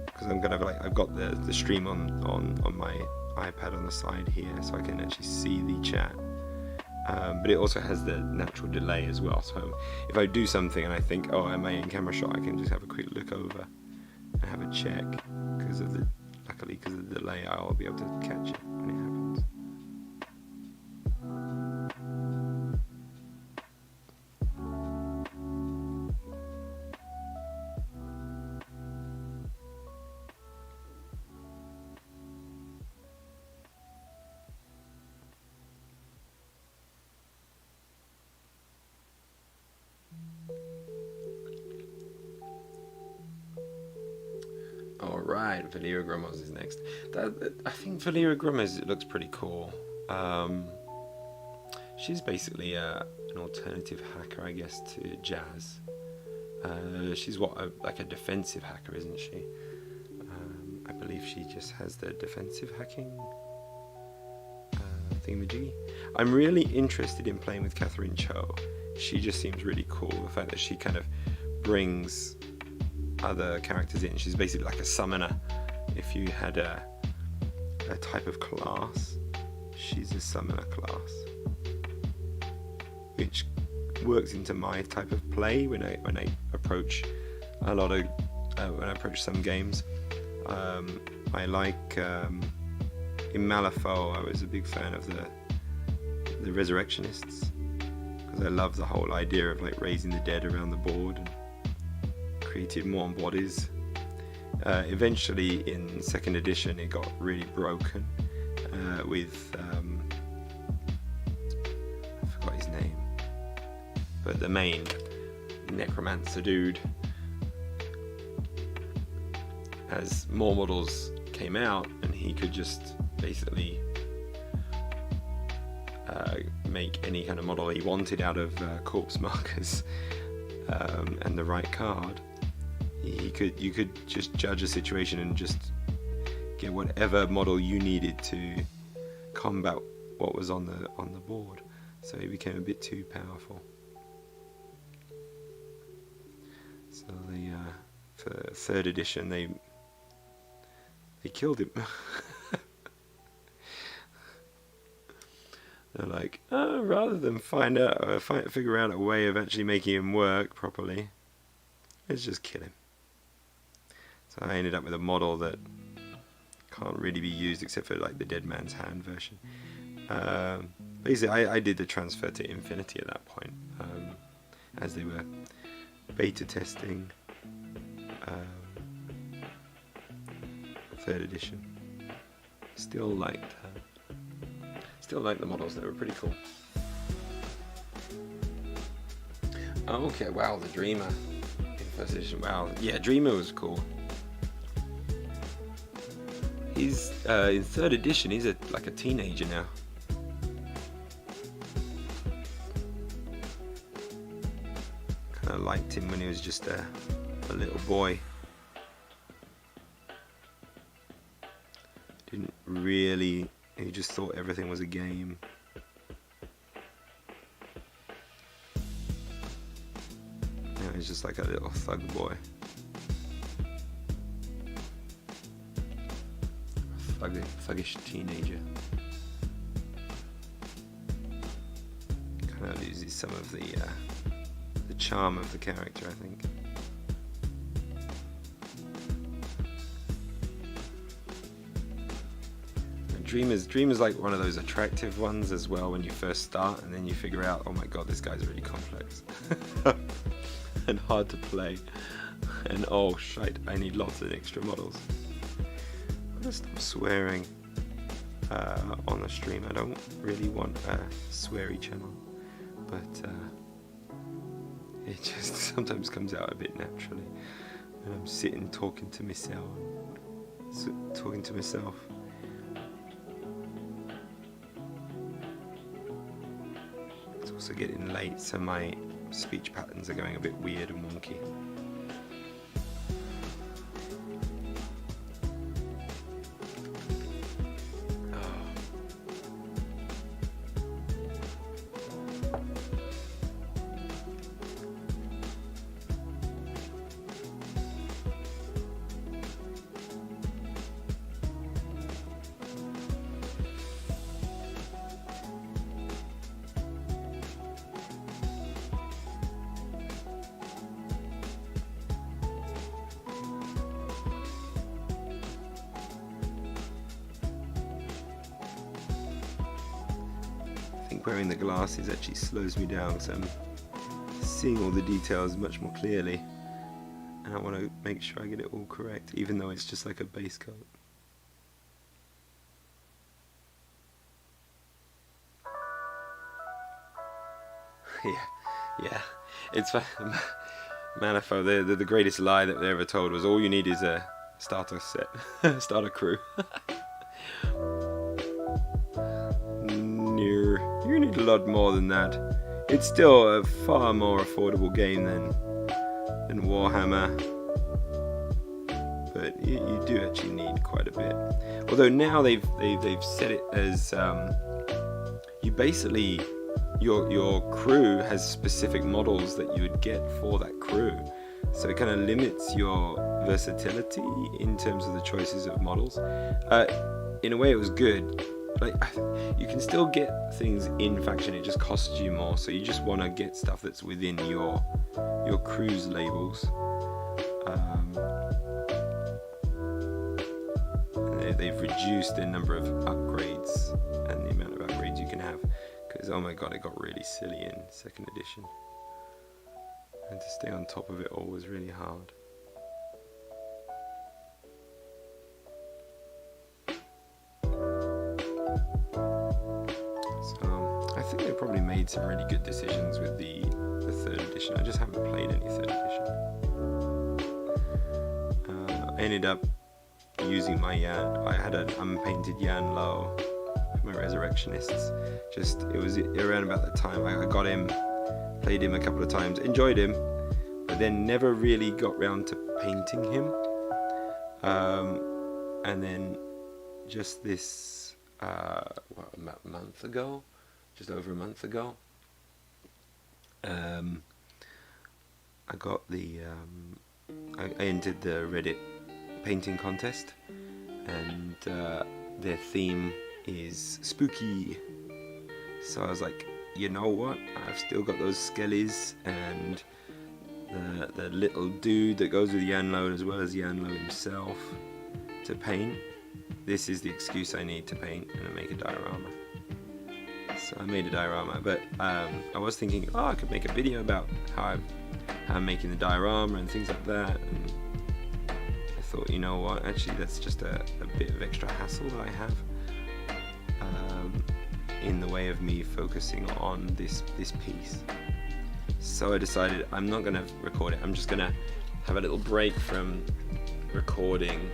because I'm gonna I've got the stream on my iPad on the side here, so I can actually see the chat. But it also has the natural delay as well. So if I do something and I think, oh, am I in camera shot, I can just have a quick look over and have a check. Luckily, because of the delay, I'll be able to catch it when it happens. Alright, Valera Gromos is next. I think Valera Gromos looks pretty cool. She's basically an alternative hacker, I guess, to Jazz. She's like a defensive hacker, isn't she? I believe she just has the defensive hacking thingamajiggy. I'm really interested in playing with Catherine Cho. She just seems really cool. The fact that she kind of brings other characters in. She's basically like a summoner. If you had a type of class, she's a summoner class, which works into my type of play when I approach a lot of when I approach some games. I like in Malifaux, I was a big fan of the Resurrectionists, because I love the whole idea of like raising the dead around the board and created more bodies. Eventually in 2nd edition it got really broken with I forgot his name, but the main necromancer dude, as more models came out and he could just basically make any kind of model he wanted out of corpse markers and the right card. You could just judge a situation and just get whatever model you needed to combat what was on the board. So he became a bit too powerful. So for 3rd edition they killed him. They're like, oh, rather than figure out a way of actually making him work properly, let's just kill him. So I ended up with a model that can't really be used except for like the Dead Man's Hand version. Basically, I did the transfer to Infinity at that point, as they were beta testing 3rd edition. Still liked the models. They were pretty cool. Okay, wow, the Dreamer in 1st edition. Wow, yeah, Dreamer was cool. He's in 3rd edition. He's like a teenager now. Kind of liked him when he was just a little boy. Didn't really. He just thought everything was a game. Now he's just like a little thug boy. Thuggish teenager. Kind of loses some of the charm of the character, I think. Dreamer's like one of those attractive ones as well when you first start, and then you figure out, oh my god, this guy's really complex and hard to play, and oh shite, I need lots of extra models. I'm gonna stop swearing on the stream. I don't really want a sweary channel, but it just sometimes comes out a bit naturally when I'm sitting talking to myself. also getting late, so my speech patterns are going a bit weird and wonky. I think wearing the glasses actually slows me down, so I'm seeing all the details much more clearly, and I want to make sure I get it all correct, even though it's just like a base coat. yeah, it's Manifo. The greatest lie that they ever told was all you need is a starter set, starter crew. You need a lot more than that. It's still a far more affordable game than Warhammer, but you do actually need quite a bit. Although now they've set it as you basically your crew has specific models that you would get for that crew, so it kind of limits your versatility in terms of the choices of models. In a way, it was good. Like, you can still get things in faction, it just costs you more, so you just want to get stuff that's within your crew's labels. They've reduced the number of upgrades and the amount of upgrades you can have, because oh my god, it got really silly in 2nd edition, and to stay on top of it all was really hard. I think they probably made some really good decisions with the 3rd edition. I just haven't played any 3rd edition. I ended up using my Yan. I had an unpainted Yan Lo for my Resurrectionists. It was around about the time I got him, played him a couple of times, enjoyed him, but then never really got round to painting him. And then just this, about a month ago, just over a month ago, I got the I entered the Reddit painting contest, and their theme is spooky, so I was like, you know what, I've still got those skellies and the little dude that goes with Yanlo as well as Yanlo himself to paint. This is the excuse I need to paint and make a diorama. So I made a diorama, but I was thinking, I could make a video about how I'm making the diorama and things like that, and I thought, you know what, actually that's just a bit of extra hassle that I have in the way of me focusing on this piece. So I decided I'm not going to record it, I'm just going to have a little break from recording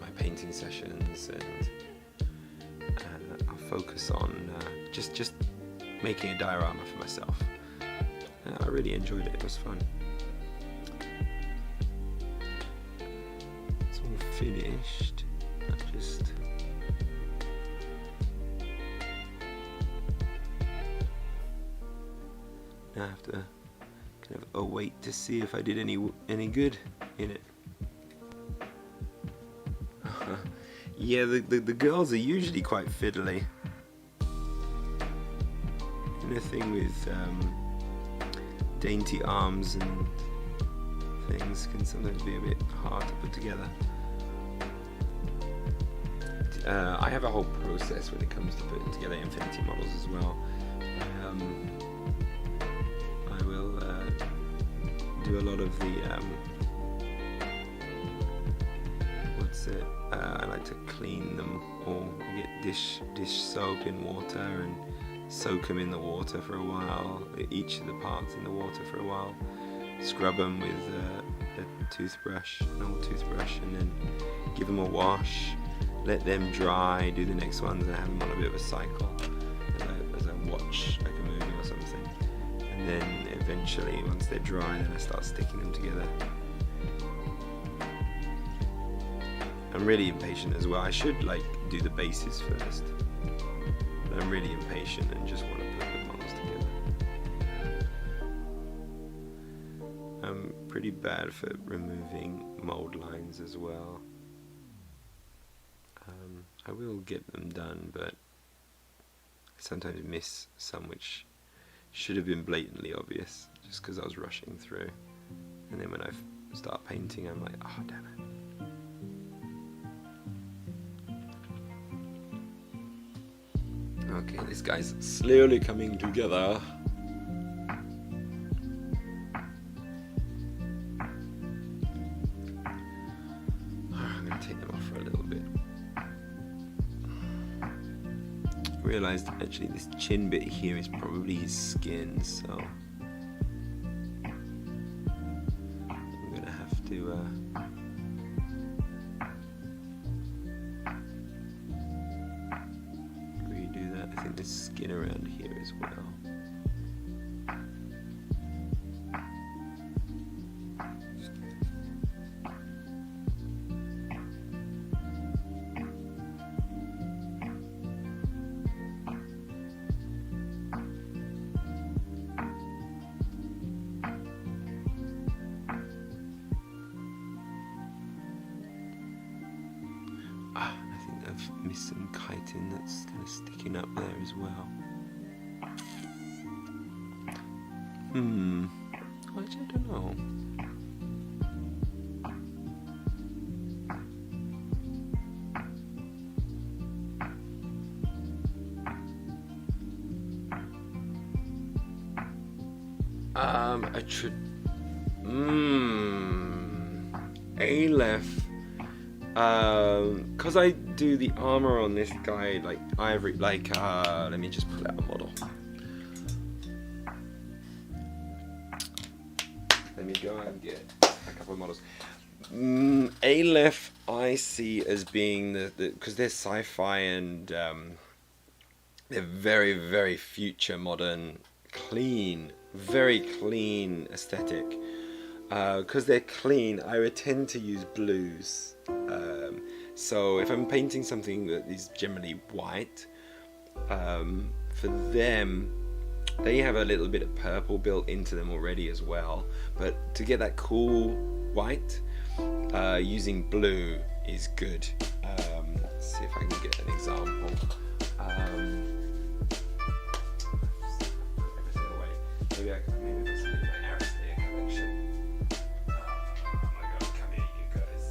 my painting sessions, and I'll focus on just making a diorama for myself. I really enjoyed it, it was fun. It's all finished. Now I have to kind of await to see if I did any good in it. Yeah, the girls are usually quite fiddly. Anything with dainty arms and things can sometimes be a bit hard to put together. I have a whole process when it comes to putting together Infinity models as well. I will do a lot of the I like to clean them all. You get dish soap in water and soak them in the water for a while, each of the parts in the water for a while, scrub them with a toothbrush, an old toothbrush, and then give them a wash, let them dry, do the next ones, and have them on a bit of a cycle as I watch like a movie or something. And then eventually, once they're dry, then I start sticking them together. I'm really impatient as well. I should like do the bases first, but I'm really impatient and just want to put the models together. I'm pretty bad for removing mold lines as well. I will get them done, but I sometimes miss some which should have been blatantly obvious just because I was rushing through. And then when I start painting, I'm like, oh damn it. Okay, this guy's slowly coming together. I'm going to take them off for a little bit. I realised actually this chin bit here is probably his skin, so I'm going to have to redo that. I think there's skin around here as well. I think I've missed some chitin that's kind of sticking up there as well. Actually, I don't know. Aleph. Because I do the armor on this guy like ivory, like let me just pull out a model. Let me go and get a couple of models. Aleph I see as being the because they're sci-fi and they're very, very future modern, clean, very clean aesthetic. Because they're clean, I would tend to use blues. So if I'm painting something that is generally white, for them, they have a little bit of purple built into them already as well. But to get that cool white, using blue is good. Let's see if I can get an example. Everything away. Maybe I can. Maybe that's in my Armies collection. Oh my god! Come here, you guys.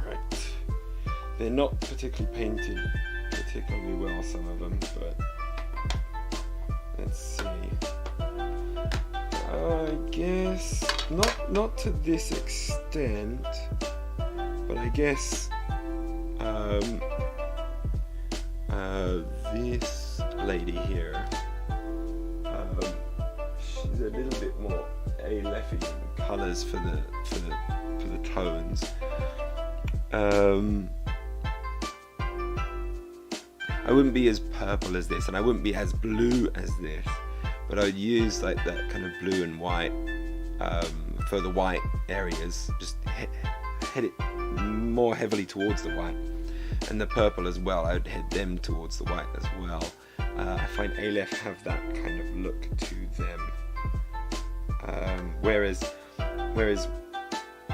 Right. They're not particularly painted particularly well, some of them, but let's see. I guess not to this extent, but I guess this lady here, she's a little bit more Aleph-y in colours for the tones. I wouldn't be as purple as this, and I wouldn't be as blue as this, but I would use like that kind of blue and white for the white areas, just head it more heavily towards the white, and the purple as well, I would head them towards the white as well. I find Aleph have that kind of look to them, whereas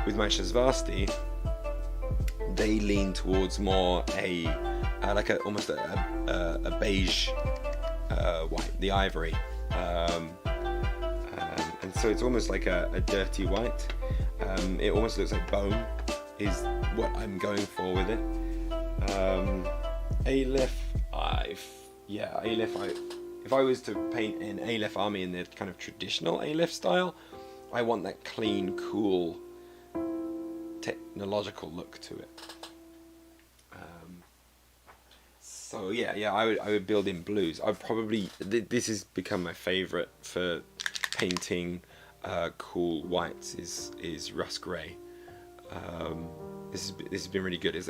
with my Shazvasti, they lean towards more almost a beige white, the ivory, and so it's almost like a dirty white. It almost looks like bone is what I'm going for with it. Aleph, if I was to paint an Aleph army in the kind of traditional Aleph style, I want that clean, cool, technological look to it. So I would build in blues. I probably this has become my favorite for painting cool whites is rust grey. This has been really good. It's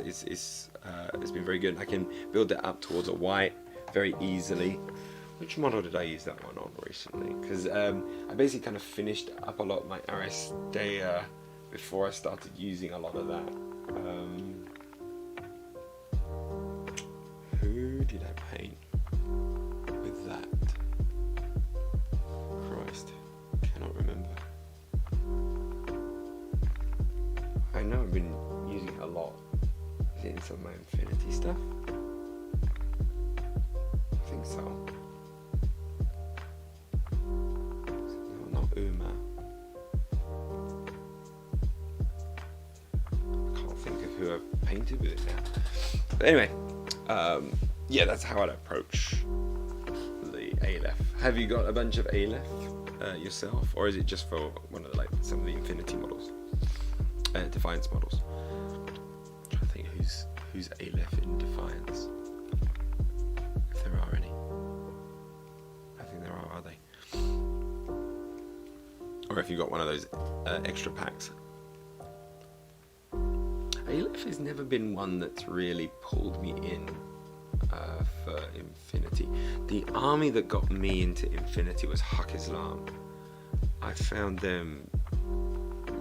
been very good. I can build that up towards a white very easily. Which model did I use that one on recently? Because I basically kind of finished up a lot of my Taigha before I started using a lot of that. Who did I paint with that? Christ, cannot remember. I know I've been using it a lot. Is it in some of my Infinity stuff? I think so. No, not Uma. I can't think of who I've painted with it now. But anyway, yeah, that's how I'd approach the Aleph. Have you got a bunch of Aleph yourself, or is it just for one of the, some of the Infinity models, Defiance models? I'm trying to think who's Aleph in Defiance, if there are any. I think there are they? Or if you got one of those extra packs. Aleph has never been one that's really pulled me in for Infinity. The army that got me into Infinity was Haq Islam. I found them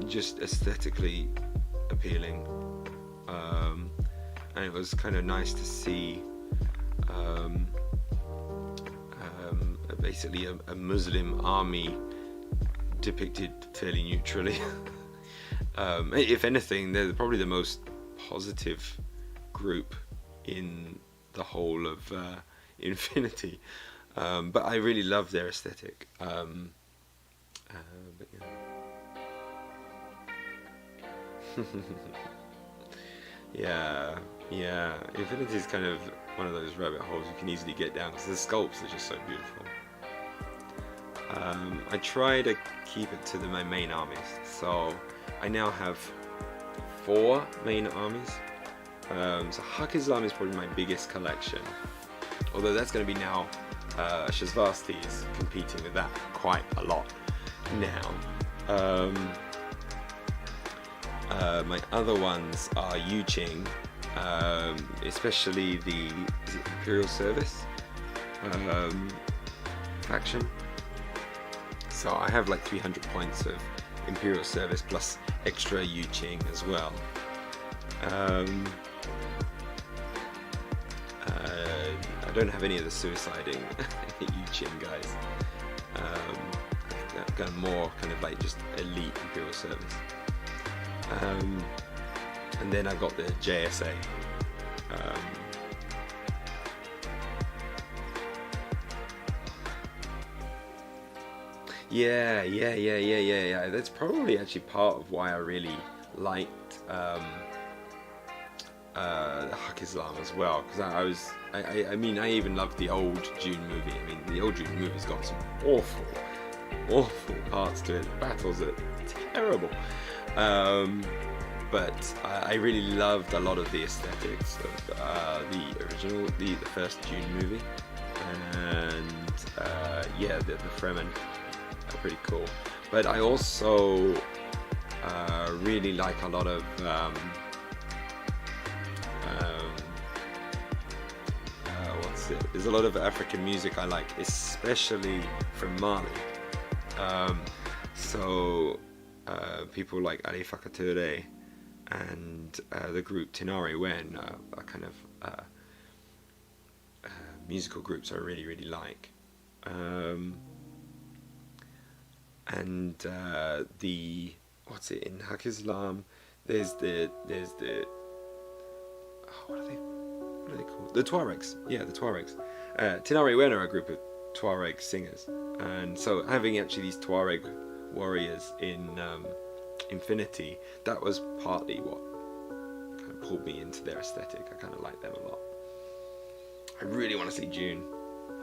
just aesthetically appealing, and it was kind of nice to see basically a Muslim army depicted fairly neutrally. If anything, they're probably the most positive group in the whole of Infinity, but I really love their aesthetic. But yeah. yeah, Infinity is kind of one of those rabbit holes you can easily get down because the sculpts are just so beautiful. I try to keep it to my main armies, so I now have 4 main armies. So Haq Islam is probably my biggest collection, although that's going to be now Shazvasti is competing with that quite a lot now. My other ones are Yuqing, especially the Imperial Service faction. So I have like 300 points of Imperial Service plus extra Yuqing as well. I don't have any of the suiciding Yuqing guys. I've got more kind of like just elite Imperial Service. And then I've got the JSA. Yeah. That's probably actually part of why I really liked Haq Islam as well, because I mean I even loved the old Dune movie. I mean the old Dune movie's got some awful parts to it. The battles are terrible, but I really loved a lot of the aesthetics of the original, the first Dune movie, and yeah, the Fremen are pretty cool. But I also really like a lot of there's a lot of African music I like, especially from Mali. So people like Ali Fakature and the group Tinari Wen are kind of musical groups I really like. And the what's it in Haq Islam? There's the what are they called? The Tuaregs. Yeah, the Tuaregs. Tinari Wen are a group of Tuareg singers, and so having actually these Tuareg warriors in Infinity, that was partly what kind of pulled me into their aesthetic. I kind of like them a lot. I really want to see Dune.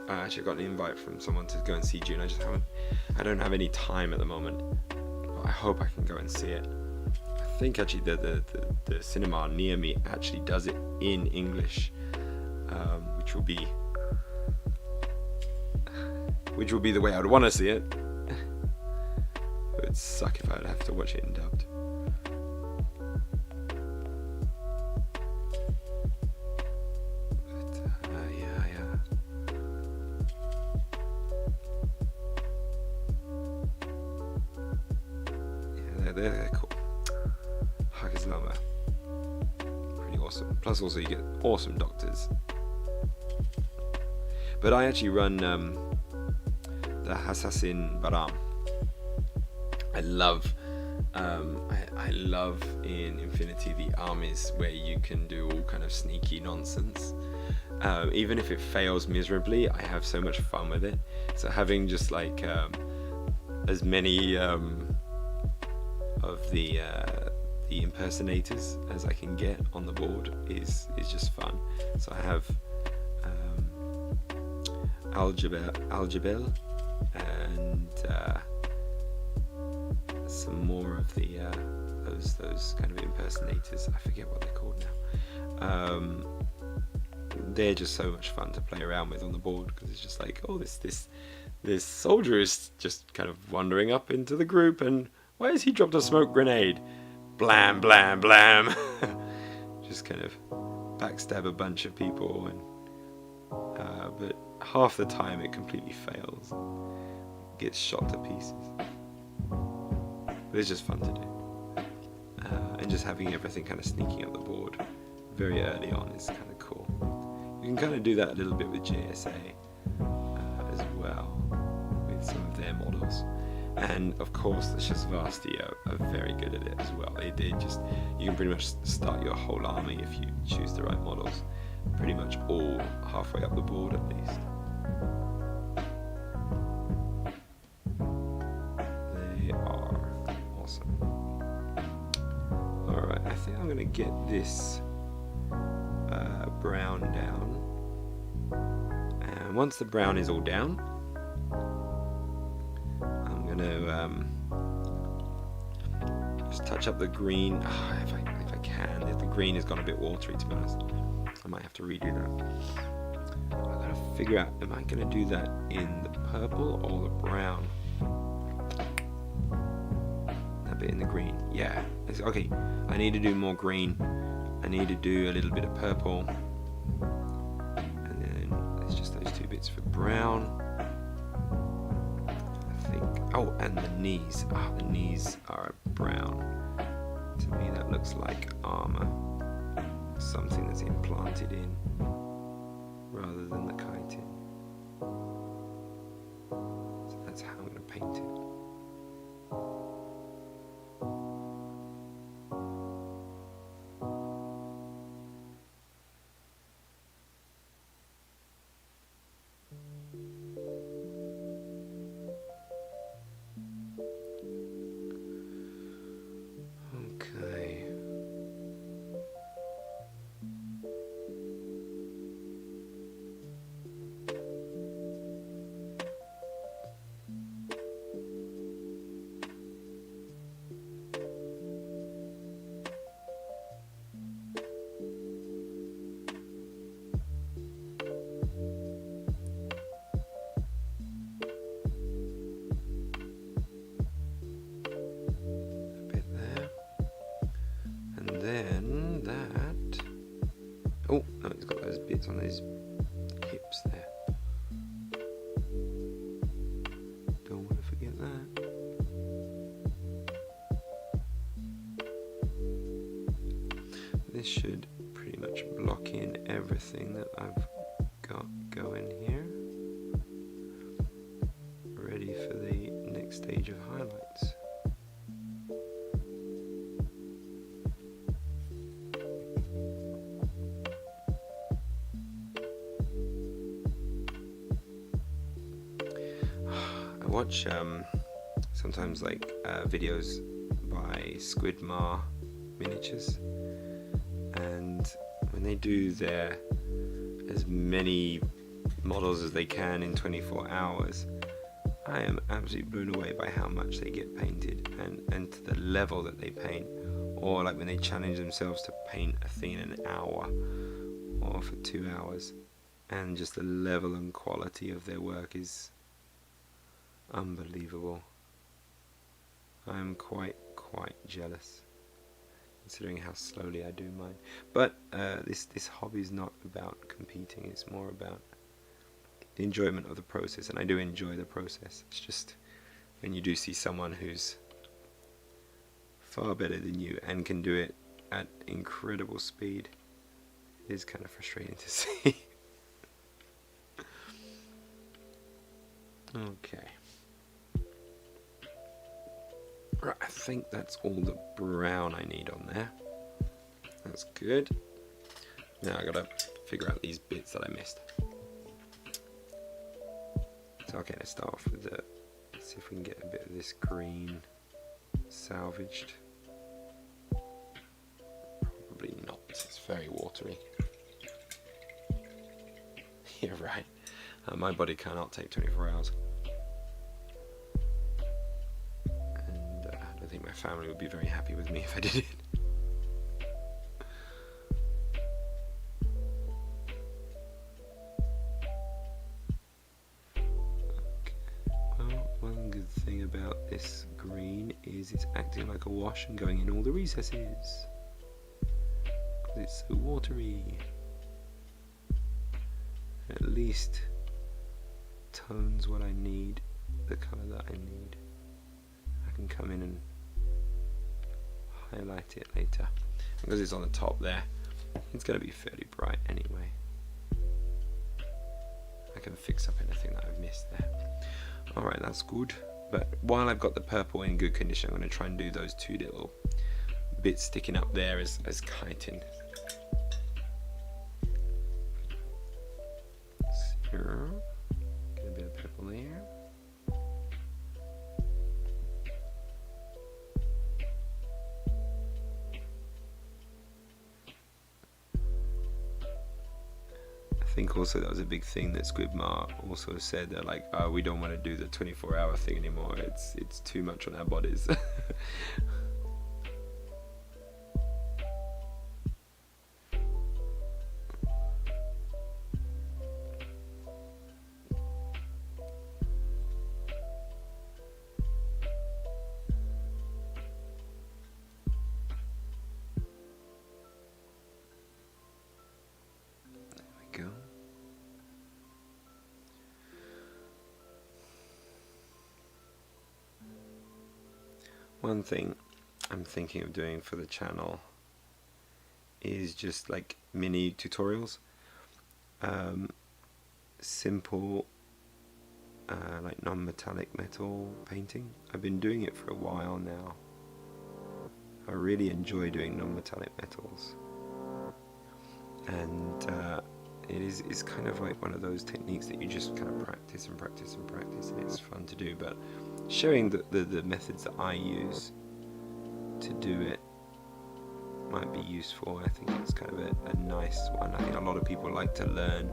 I actually got an invite from someone to go and see Dune. I don't have any time at the moment, but I hope I can go and see it. I think actually the cinema near me actually does it in English, which will be the way I would want to see it. But That'd suck if I'd have to watch it in dubbed. But yeah, they're cool. Haggis Lama, pretty awesome. Plus, also you get awesome doctors. But I actually run the Assassin Baram. I love in Infinity the armies where you can do all kind of sneaky nonsense. Even if it fails miserably, I have so much fun with it. So having just like as many of the impersonators as I can get on the board is just fun. So I have Aljabel and some more of the those kind of impersonators. I forget what they're called now. They're just so much fun to play around with on the board, because it's just like, oh, this soldier is just kind of wandering up into the group, and why has he dropped a smoke grenade? Blam, blam, blam. Just kind of backstab a bunch of people, and but half the time it completely fails, gets shot to pieces. But it's just fun to do, and just having everything kind of sneaking up the board very early on is kind of cool. You can kind of do that a little bit with JSA as well, with some of their models. And of course the Shasvasti are very good at it as well. You can pretty much start your whole army if you choose the right models, pretty much all halfway up the board at least. They are awesome. Alright, I think I'm going to get this brown down, and once the brown is all down, I'm going to just touch up the green. If I can. The green has gone a bit watery, to be honest. I might have to redo that. I've got to figure out, am I going to do that in the purple or the brown? That bit in the green. Yeah. Okay, I need to do more green. I need to do a little bit of purple. And then there's just those two bits for brown. I think. Oh, and the knees. The knees are brown. To me, that looks like armor. Something that's implanted in rather than the chitin. So that's how I'm going to paint it. Okay. Then that. Oh no, it's got those bits on his hips there. Don't want to forget that. This should pretty much block in everything that I've got going here. Ready for the next stage of highlights. I watch sometimes like videos by Squidmar Miniatures, and when they do their as many models as they can in 24 hours, I am absolutely blown away by how much they get painted and to the level that they paint. Or like when they challenge themselves to paint a thing in an hour or for 2 hours, and just the level and quality of their work is unbelievable. I'm quite jealous, considering how slowly I do mine. But this hobby is not about competing. It's more about the enjoyment of the process, and I do enjoy the process. It's just when you do see someone who's far better than you and can do it at incredible speed, it is kind of frustrating to see. Okay. Right, I think that's all the brown I need on there. That's good. Now I gotta figure out these bits that I missed. So okay, let's start off with let's see if we can get a bit of this green salvaged. Probably not, it's very watery. You're right. My body cannot take 24 hours. And I don't think my family would be very happy with me if I did it. Okay. Well, one good thing about this green is it's acting like a wash and going in all the recesses. Because it's so watery. At least tones what I need, the colour that I need. I can come in and highlight it later. Because it's on the top there, it's going to be fairly bright anyway. I can fix up anything that I've missed there. Alright, that's good. But while I've got the purple in good condition, I'm going to try and do those two little bits sticking up there as chitin. Here. Get a bit of purple there. I think also that was a big thing that Squidmar also said, that like, oh, we don't want to do the 24-hour thing anymore. It's too much on our bodies. Go. One thing I'm thinking of doing for the channel is just like mini tutorials, simple like non-metallic metal painting. I've been doing it for a while now. I really enjoy doing non-metallic metals, and it's kind of like one of those techniques that you just kind of practice and practice and practice, and it's fun to do. But sharing the methods that I use to do it might be useful. I think it's kind of a nice one. I think a lot of people like to learn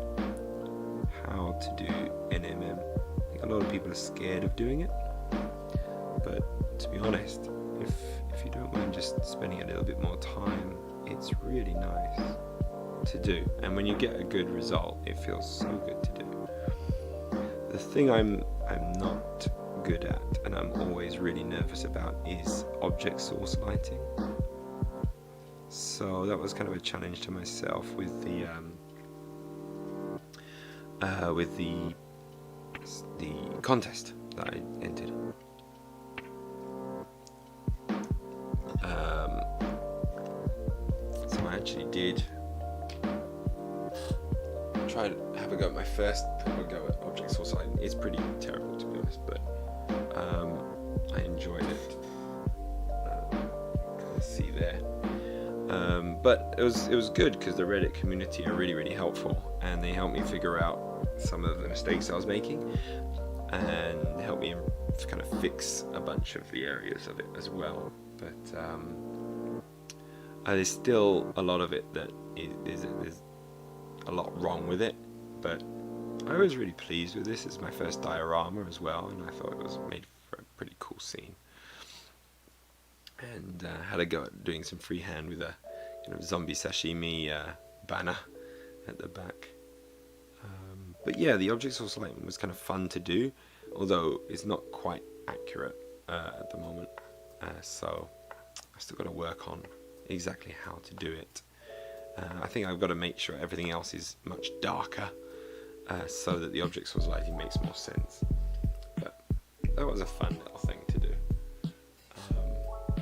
how to do NMM. I think a lot of people are scared of doing it, but to be honest, if you don't mind just spending a little bit more time, it's really nice to do, and when you get a good result, it feels so good to do. The thing I'm not good at, and I'm always really nervous about, is object source lighting. So that was kind of a challenge to myself with the contest that I entered. So I actually did try to have a go at my first proper go at object source lighting. It's pretty terrible, to be honest, but I enjoyed it. Can see there. But it was good because the Reddit community are really helpful, and they helped me figure out some of the mistakes I was making and helped me kind of fix a bunch of the areas of it as well. But there's still a lot of it that there's a lot wrong with it, but I was really pleased with this. It's my first diorama as well, and I thought it was made for a pretty cool scene. And had a go at doing some freehand with a zombie sashimi banner at the back. But yeah, the object source lighting was kind of fun to do, although it's not quite accurate at the moment. so I've still got to work on exactly how to do it. I think I've got to make sure everything else is much darker, so that the object source lighting makes more sense. But that was a fun little thing to do.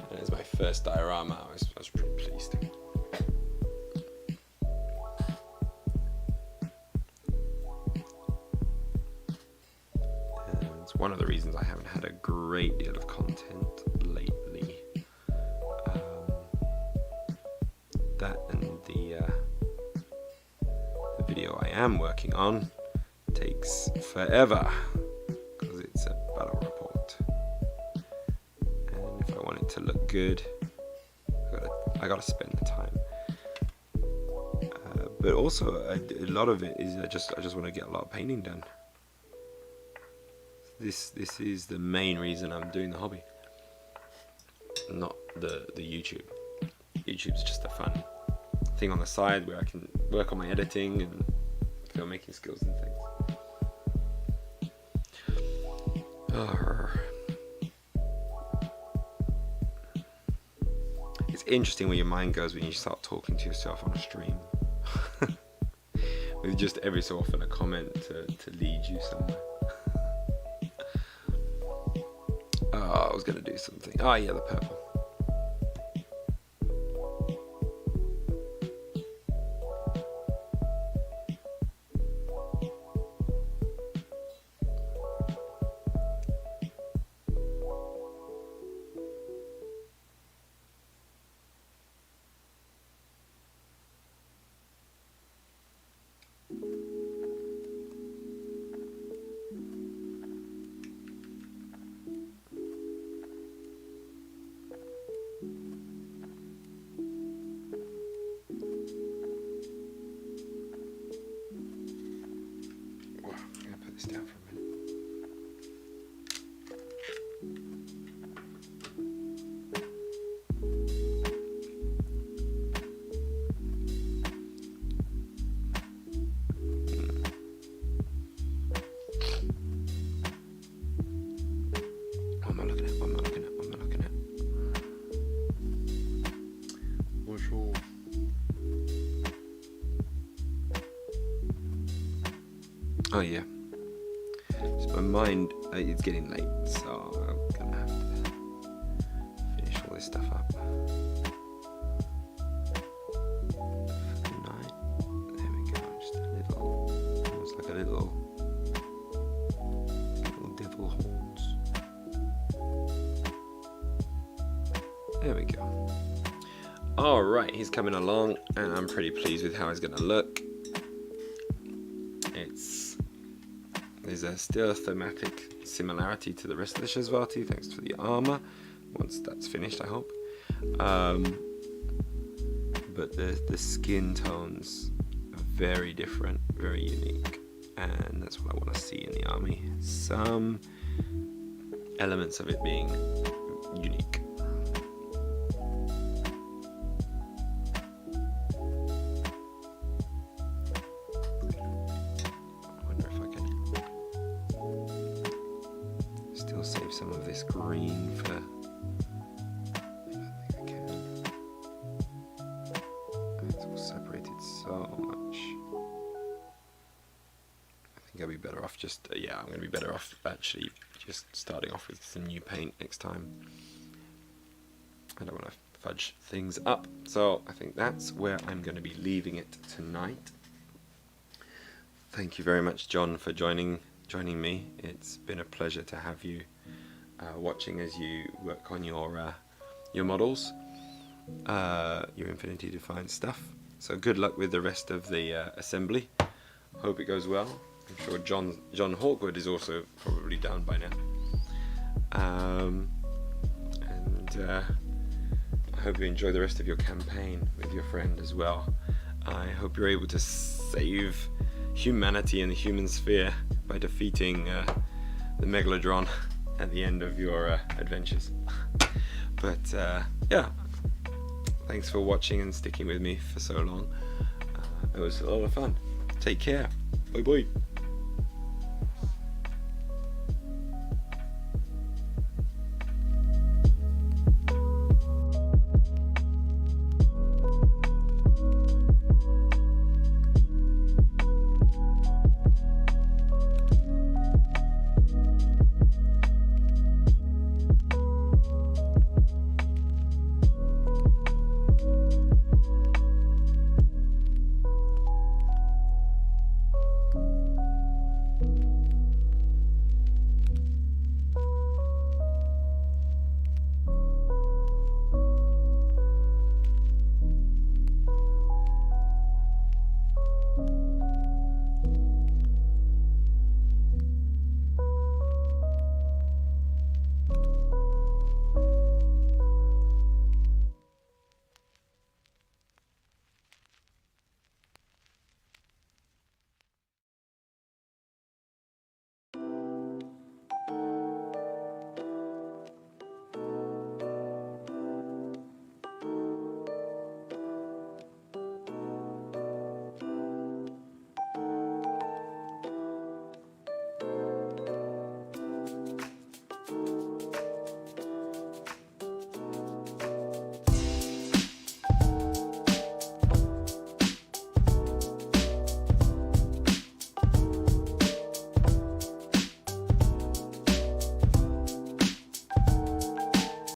And as my first diorama, I was pretty pleased. And it's one of the reasons I haven't had a great deal of content lately. That and the video I am working on takes forever because it's a battle report, and if I want it to look good, I gotta spend the time. But also a lot of it is I just want to get a lot of painting done. This is the main reason I'm doing the hobby, not the YouTube. YouTube's just a fun thing on the side where I can work on my editing and filmmaking skills and things. It's interesting where your mind goes when you start talking to yourself on a stream. With just every so often a comment to lead you somewhere. Oh, I was going to do something. Oh yeah, the purple. Down for a minute. What am I looking at? Bonjour. Oh yeah. My mind, it's getting late, so I'm gonna have to finish all this stuff up for the night. There we go, just a little, almost like a little devil horns. There we go. Alright, he's coming along, and I'm pretty pleased with how he's gonna look. There's still a thematic similarity to the rest of the Shazvati, thanks to the armor. Once that's finished, I hope. But the skin tones are very different, very unique, and that's what I want to see in the army. Some elements of it being unique. Save some of this green for... I don't think I can. It's all separated so much. I think I'll be better off just... yeah, I'm going to be better off actually just starting off with some new paint next time. I don't want to fudge things up. So I think that's where I'm going to be leaving it tonight. Thank you very much, John, for joining me. It's been a pleasure to have you watching as you work on your models, your Infinity Defiance stuff. So good luck with the rest of the assembly. Hope it goes well. I'm sure John Hawkwood is also probably down by now. I hope you enjoy the rest of your campaign with your friend as well. I hope you're able to save humanity and the human sphere by defeating the Megalodron at the end of your adventures. But yeah, thanks for watching and sticking with me for so long. It was a lot of fun. Take care. Bye bye.